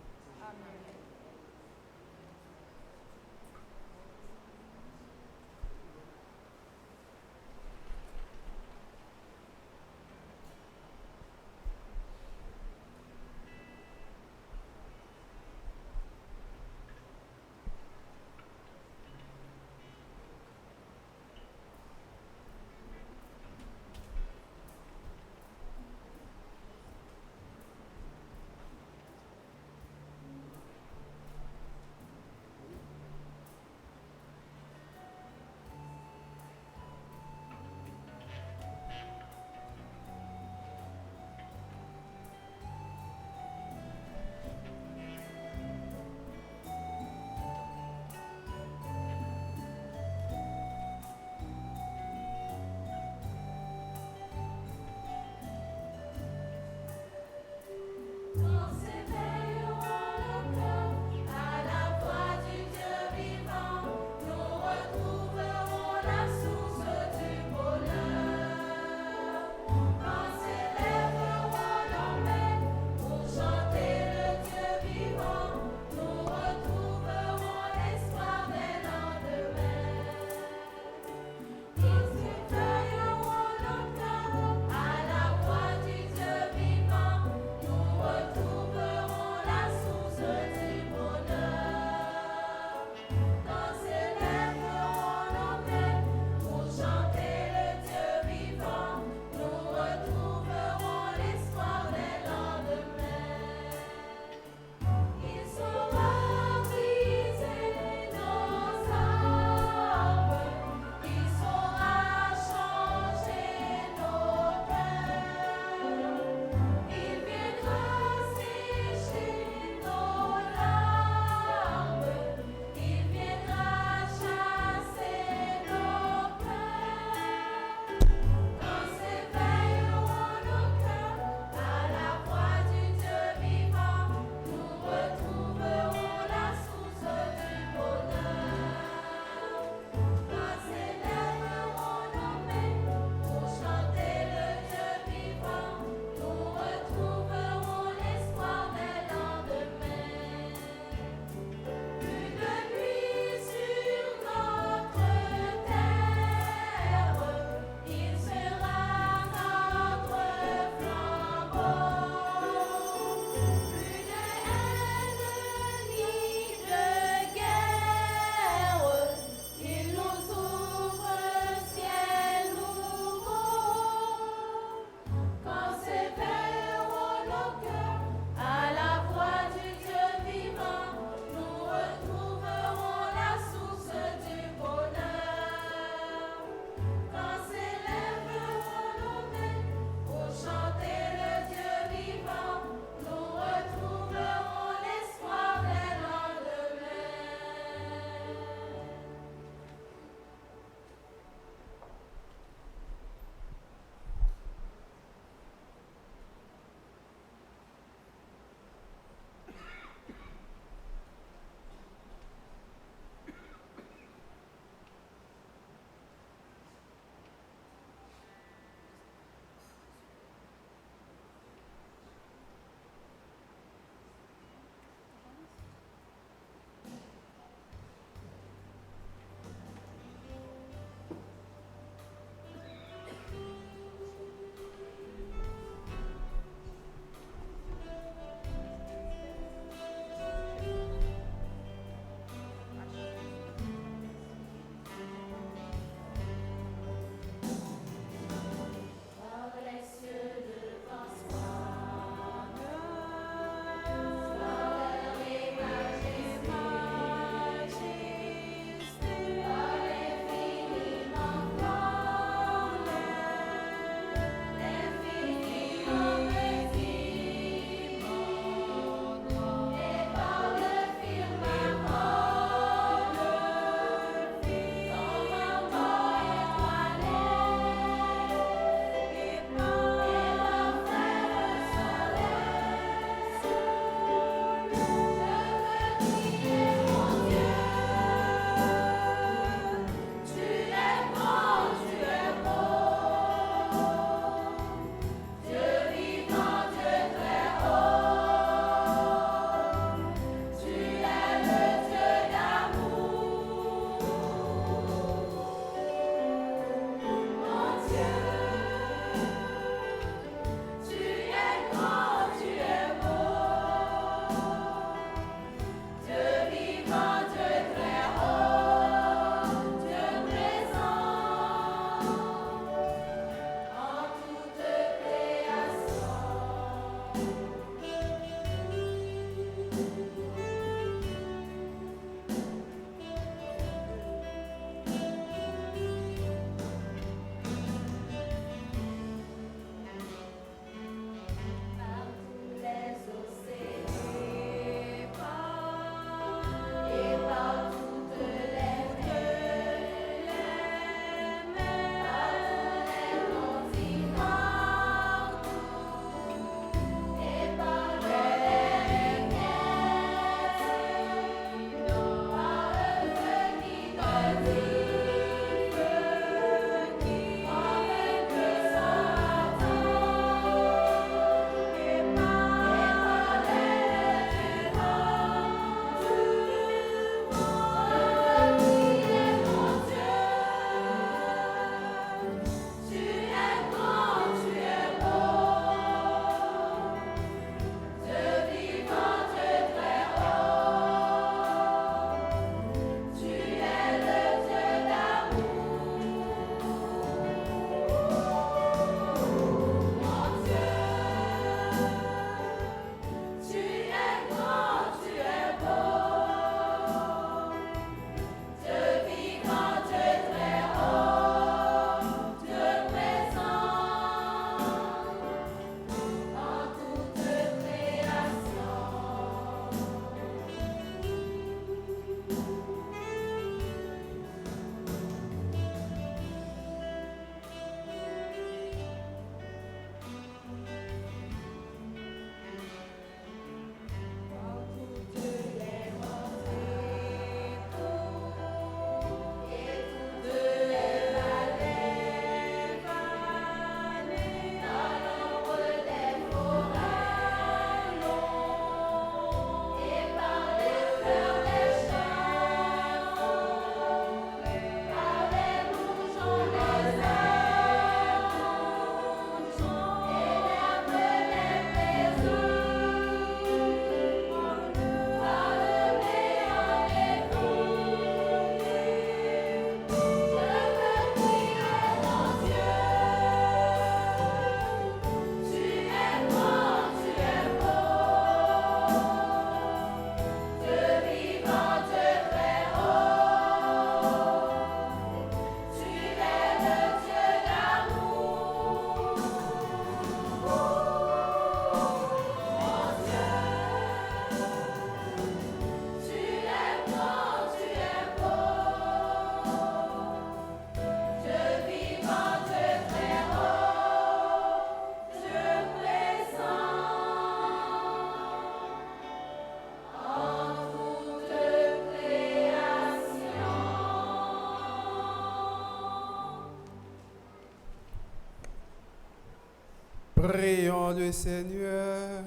Prions le Seigneur.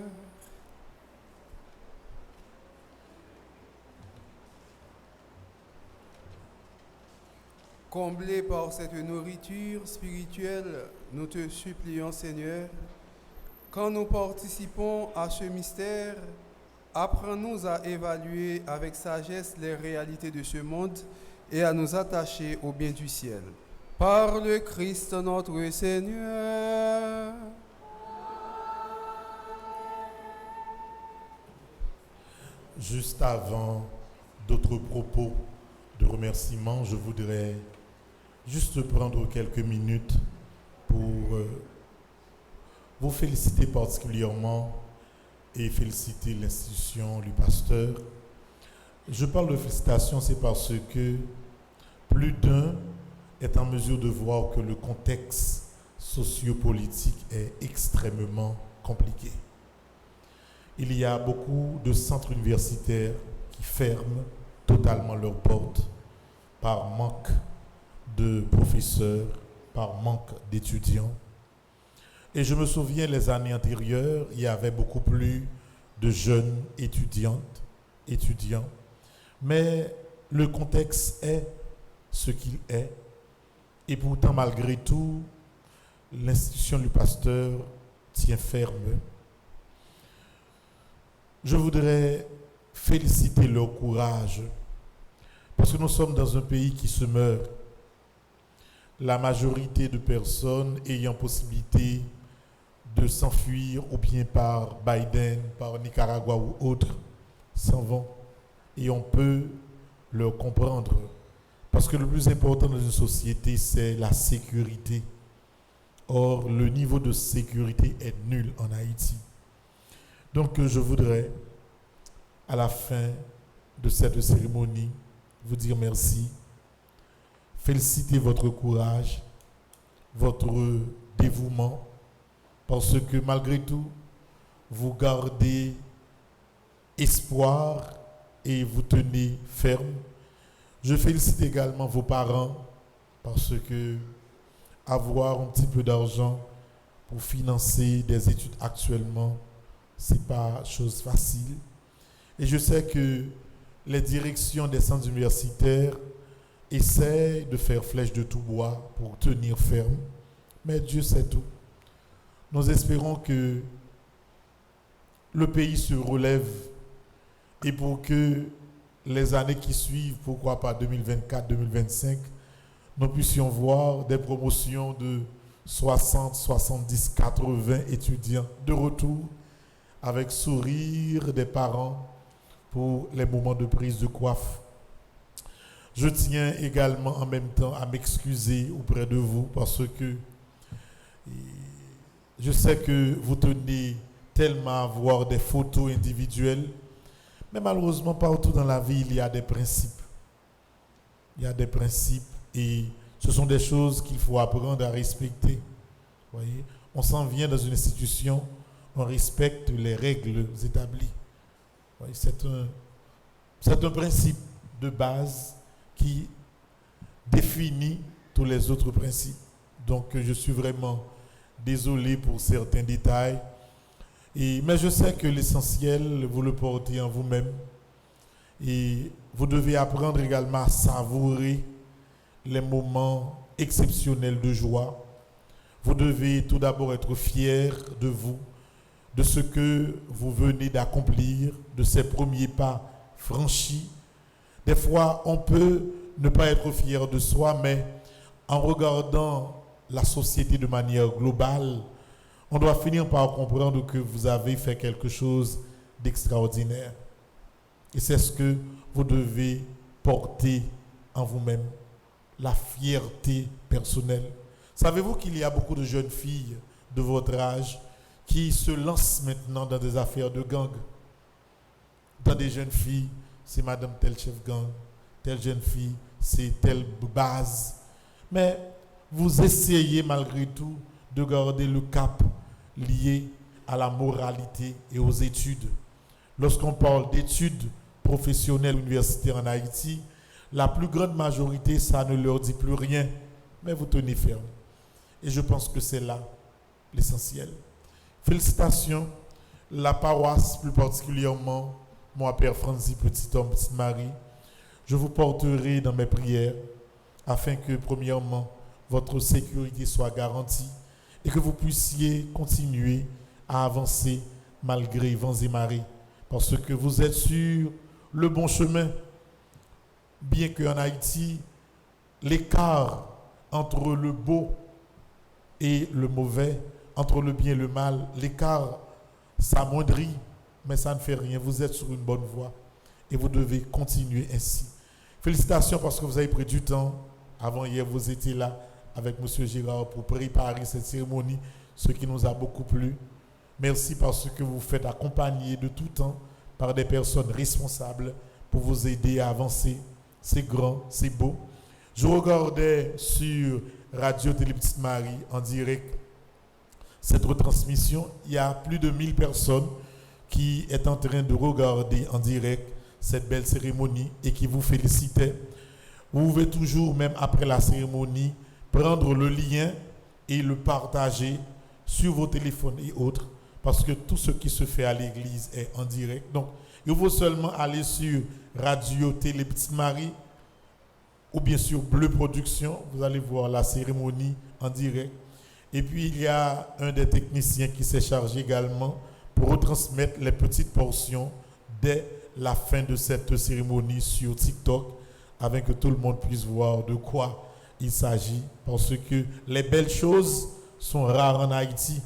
Comblés par cette nourriture spirituelle, nous te supplions, Seigneur, quand nous participons à ce mystère, apprends-nous à évaluer avec sagesse les réalités de ce monde et à nous attacher au bien du ciel. Par le Christ notre Seigneur. Juste avant d'autres propos de remerciement, je voudrais juste prendre quelques minutes pour vous féliciter particulièrement et féliciter l'institution, le pasteur. Je parle de félicitations, c'est parce que plus d'un est en mesure de voir que le contexte sociopolitique est extrêmement compliqué. Il y a beaucoup de centres universitaires qui ferment totalement leurs portes par manque de professeurs, par manque d'étudiants. Et je me souviens, les années antérieures, il y avait beaucoup plus de jeunes étudiantes, étudiants. Mais le contexte est ce qu'il est. Et pourtant, malgré tout, l'institution du pasteur tient ferme. Je voudrais féliciter leur courage, parce que nous sommes dans un pays qui se meurt. La majorité de personnes ayant possibilité de s'enfuir, ou bien par Biden, par Nicaragua ou autres, s'en vont. Et on peut leur comprendre. Parce que le plus important dans une société, c'est la sécurité. Or, le niveau de sécurité est nul en Haïti. Donc, je voudrais, à la fin de cette cérémonie, vous dire merci, féliciter votre courage, votre dévouement, parce que malgré tout, vous gardez espoir et vous tenez ferme. Je félicite également vos parents, parce que avoir un petit peu d'argent pour financer des études actuellement, ce n'est pas chose facile. Et je sais que les directions des centres universitaires essaient de faire flèche de tout bois pour tenir ferme, mais Dieu sait tout. Nous espérons que le pays se relève et pour que les années qui suivent, pourquoi pas 2024, 2025, nous puissions voir des promotions de 60, 70, 80 étudiants de retour avec sourire des parents pour les moments de prise de coiffe. Je tiens également en même temps à m'excuser auprès de vous parce que je sais que vous tenez tellement à voir des photos individuelles, mais malheureusement partout dans la vie il y a des principes. Il y a des principes et ce sont des choses qu'il faut apprendre à respecter. Voyez, on s'en vient dans une institution, on respecte les règles établies. Voyez, c'est un principe de base qui définit tous les autres principes. Donc je suis vraiment désolé pour certains détails, mais je sais que l'essentiel, vous le portez en vous-même et vous devez apprendre également à savourer les moments exceptionnels de joie. Vous devez tout d'abord être fier de vous, de ce que vous venez d'accomplir, de ces premiers pas franchis. Des fois, on peut ne pas être fier de soi, mais en regardant la société de manière globale, on doit finir par comprendre que vous avez fait quelque chose d'extraordinaire. Et c'est ce que vous devez porter en vous-même, la fierté personnelle. Savez-vous qu'il y a beaucoup de jeunes filles de votre âge qui se lancent maintenant dans des affaires de gang? Dans des jeunes filles, c'est madame tel chef gang, telle jeune fille, c'est telle base. Mais vous essayez malgré tout de garder le cap lié à la moralité et aux études. Lorsqu'on parle d'études professionnelles universitaires en Haïti, la plus grande majorité, ça ne leur dit plus rien, mais vous tenez ferme. Et je pense que c'est là l'essentiel. Félicitations, la paroisse, plus particulièrement, moi, Père Franzi, petit homme, petite Marie, je vous porterai dans mes prières afin que, premièrement, votre sécurité soit garantie et que vous puissiez continuer à avancer malgré vents et marées, parce que vous êtes sur le bon chemin, bien qu'en Haïti, l'écart entre le beau et le mauvais, entre le bien et le mal, l'écart s'amoindrit, mais ça ne fait rien. Vous êtes sur une bonne voie et vous devez continuer ainsi. Félicitations parce que vous avez pris du temps. Avant hier, vous étiez là avec M. Girard pour préparer cette cérémonie, ce qui nous a beaucoup plu. Merci parce que vous faites accompagner de tout temps par des personnes responsables pour vous aider à avancer. C'est grand, c'est beau. Je regardais sur Radio Télé Petite Marie en direct cette retransmission. Il y a plus de 1000 personnes qui sont en train de regarder en direct cette belle cérémonie et qui vous félicitaient. Vous pouvez toujours, même après la cérémonie, prendre le lien et le partager sur vos téléphones et autres, parce que tout ce qui se fait à l'église est en direct. Donc, il faut seulement aller sur Radio Télé Petite Marie ou bien sur Bleu Production. Vous allez voir la cérémonie en direct. Et puis, il y a un des techniciens qui s'est chargé également pour retransmettre les petites portions dès la fin de cette cérémonie sur TikTok, afin que tout le monde puisse voir de quoi il s'agit, parce que les belles choses sont rares en Haïti.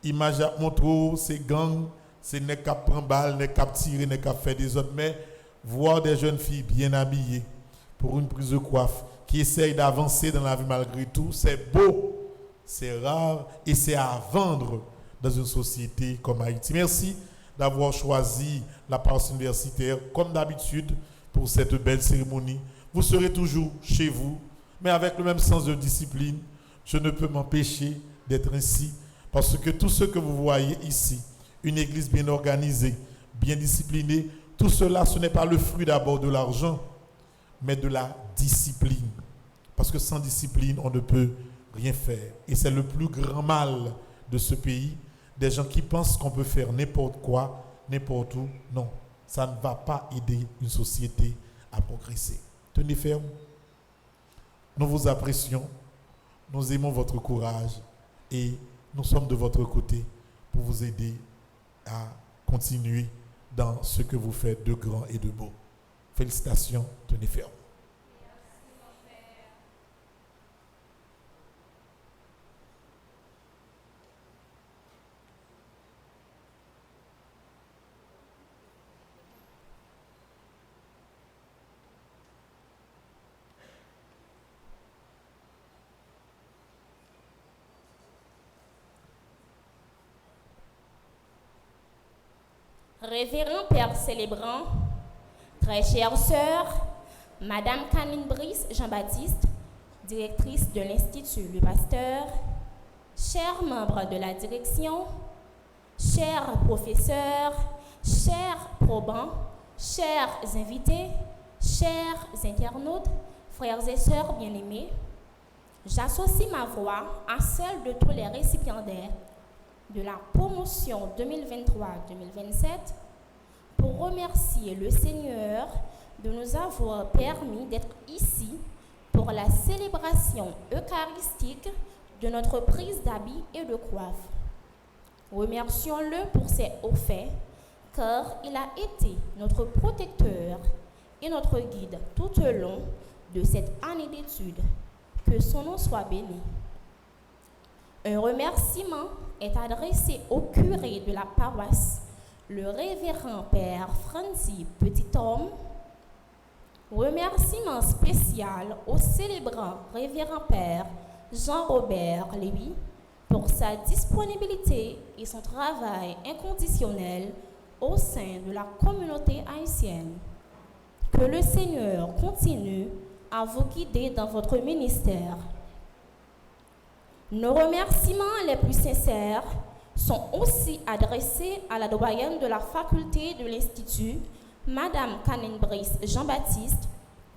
Image à montrer ces gangs, c'est n'est qu'à prendre balle, n'est qu'à tirer, n'est qu'à faire des autres, mais voir des jeunes filles bien habillées pour une prise de coiffe, qui essayent d'avancer dans la vie malgré tout, c'est beau, c'est rare et c'est à vendre dans une société comme Haïti. Merci d'avoir choisi la paroisse universitaire, comme d'habitude, pour cette belle cérémonie. Vous serez toujours chez vous, mais avec le même sens de discipline. Je ne peux m'empêcher d'être ainsi, parce que tout ce que vous voyez ici, une église bien organisée, bien disciplinée, tout cela, ce n'est pas le fruit d'abord de l'argent, mais de la discipline. Parce que sans discipline, on ne peut rien faire. Et c'est le plus grand mal de ce pays, des gens qui pensent qu'on peut faire n'importe quoi, n'importe où. Non, ça ne va pas aider une société à progresser. Tenez ferme. Nous vous apprécions, nous aimons votre courage et nous sommes de votre côté pour vous aider à continuer dans ce que vous faites de grand et de beau. Félicitations, tenez ferme. Révérend Père célébrant, très chère sœur, Madame Canine Brice Jean-Baptiste, directrice de l'Institut Le Pasteur, chers membres de la direction, chers professeurs, chers probants, chers invités, chers internautes, frères et sœurs bien-aimés, j'associe ma voix à celle de tous les récipiendaires de la promotion 2023-2027 pour remercier le Seigneur de nous avoir permis d'être ici pour la célébration eucharistique de notre prise d'habits et de coiffe. Remercions-le pour ses hauts faits, car il a été notre protecteur et notre guide tout au long de cette année d'études. Que son nom soit béni. Un remerciement est adressé au curé de la paroisse, le révérend Père Franzi Petit-Homme. Remerciement spécial au célébrant révérend Père Jean-Robert Lévy pour sa disponibilité et son travail inconditionnel au sein de la communauté haïtienne. Que le Seigneur continue à vous guider dans votre ministère. Nos remerciements les plus sincères sont aussi adressés à la doyenne de la faculté de l'Institut, Madame Canine Brice Jean-Baptiste,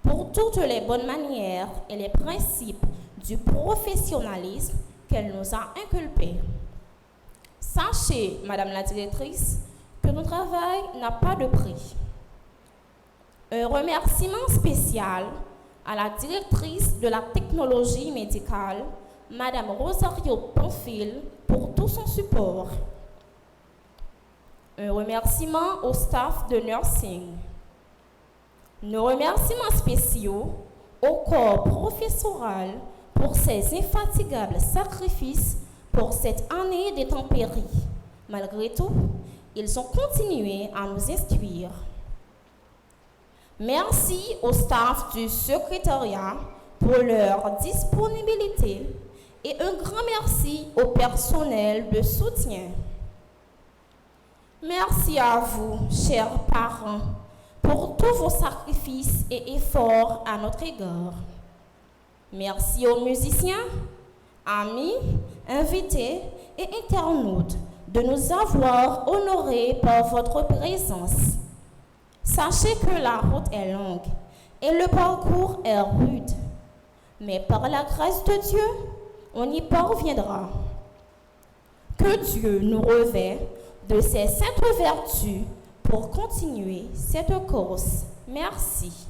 pour toutes les bonnes manières et les principes du professionnalisme qu'elle nous a inculpés. Sachez Sachez, Madame la directrice, que notre travail n'a pas de prix. Un remerciement spécial à la directrice de la technologie médicale, Madame Rosario Panfil, pour tout son support. Un remerciement au staff de nursing. Nos remerciements spéciaux au corps professoral pour ses infatigables sacrifices pour cette année d'intempéries. Malgré tout, ils ont continué à nous instruire. Merci au staff du secrétariat pour leur disponibilité et un grand merci au personnel de soutien. Merci à vous, chers parents, pour tous vos sacrifices et efforts à notre égard. Merci aux musiciens, amis, invités et internautes de nous avoir honorés par votre présence. Sachez que la route est longue et le parcours est rude, mais par la grâce de Dieu, on y parviendra. Que Dieu nous revêt de ses saintes vertus pour continuer cette course. Merci.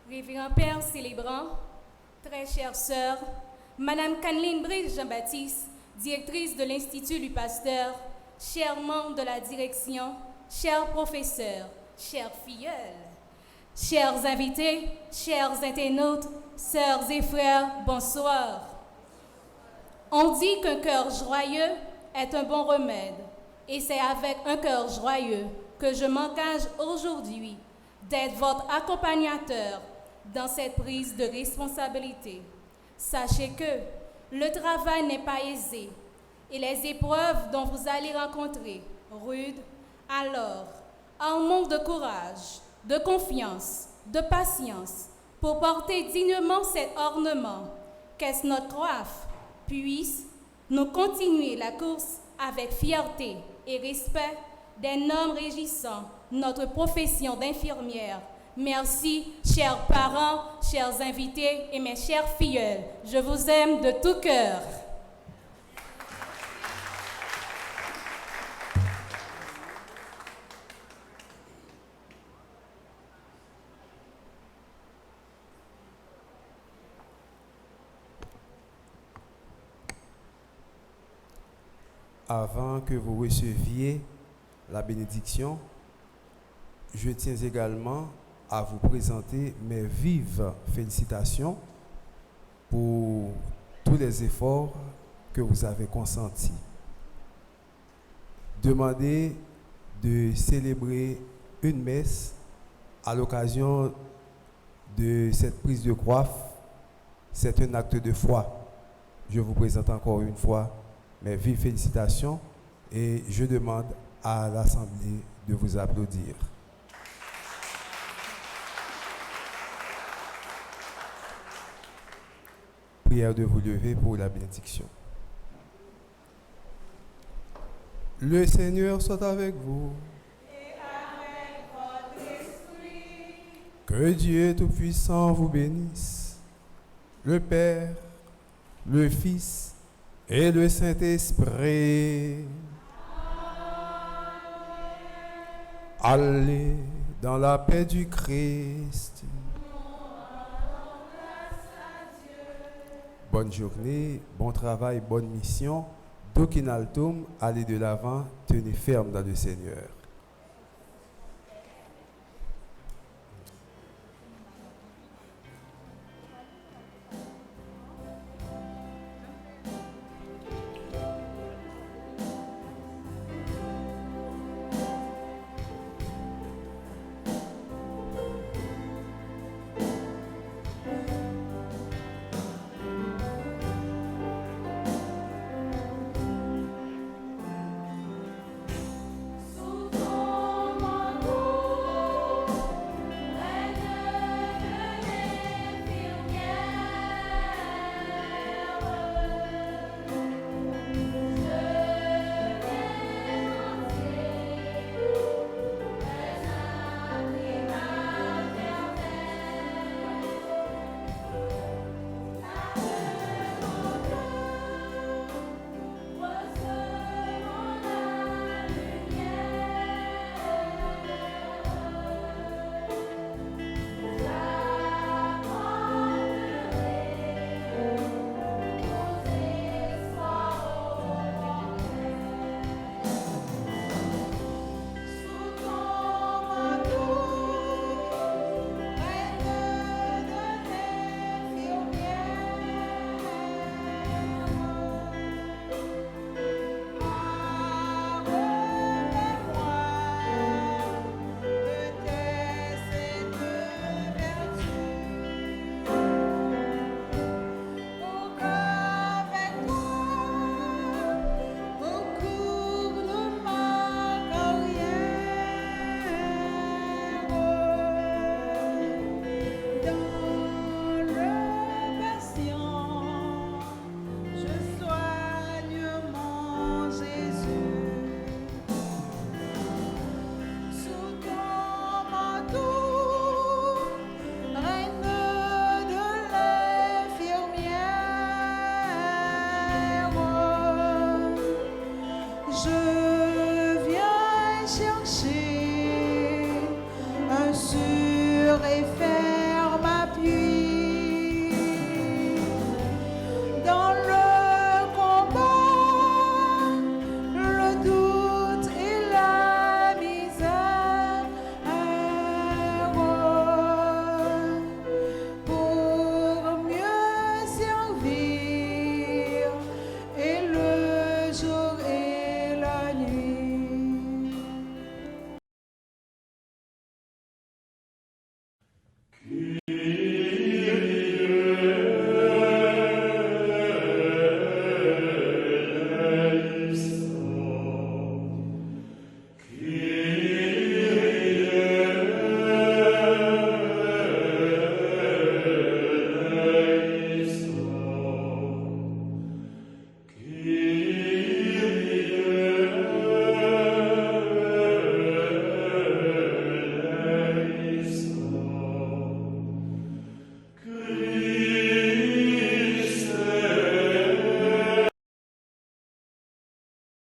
Révérend Père célébrant, très chère sœur, Madame Kaneline Brice Jean-Baptiste, directrice de l'Institut Louis Pasteur, chers membres de la direction, chers professeurs, chers filleuls, chers invités, chers internautes, sœurs et frères, bonsoir. On dit qu'un cœur joyeux est un bon remède, et c'est avec un cœur joyeux que je m'engage aujourd'hui d'être votre accompagnateur dans cette prise de responsabilité. Sachez que le travail n'est pas aisé et les épreuves dont vous allez rencontrer rudes, alors, en manque de courage, de confiance, de patience, pour porter dignement cet ornement, qu'est-ce notre coiffe, puisse nous continuer la course avec fierté et respect des normes régissant notre profession d'infirmière. Merci, chers parents, chers invités et mes chers filleuls. Je vous aime de tout cœur. Avant que vous receviez la bénédiction, je tiens également à vous présenter mes vives félicitations pour tous les efforts que vous avez consentis. Demander de célébrer une messe à l'occasion de cette prise de coiffe, c'est un acte de foi. Je vous présente encore une fois mes vives félicitations et je demande à l'Assemblée de vous applaudir. Prière de vous lever pour la bénédiction. Le Seigneur soit avec vous. Et avec votre esprit. Que Dieu Tout-Puissant vous bénisse, le Père, le Fils et le Saint-Esprit. Allez dans la paix du Christ. Bonne journée, bon travail, bonne mission. Dokinaltum, allez de l'avant, tenez ferme dans le Seigneur.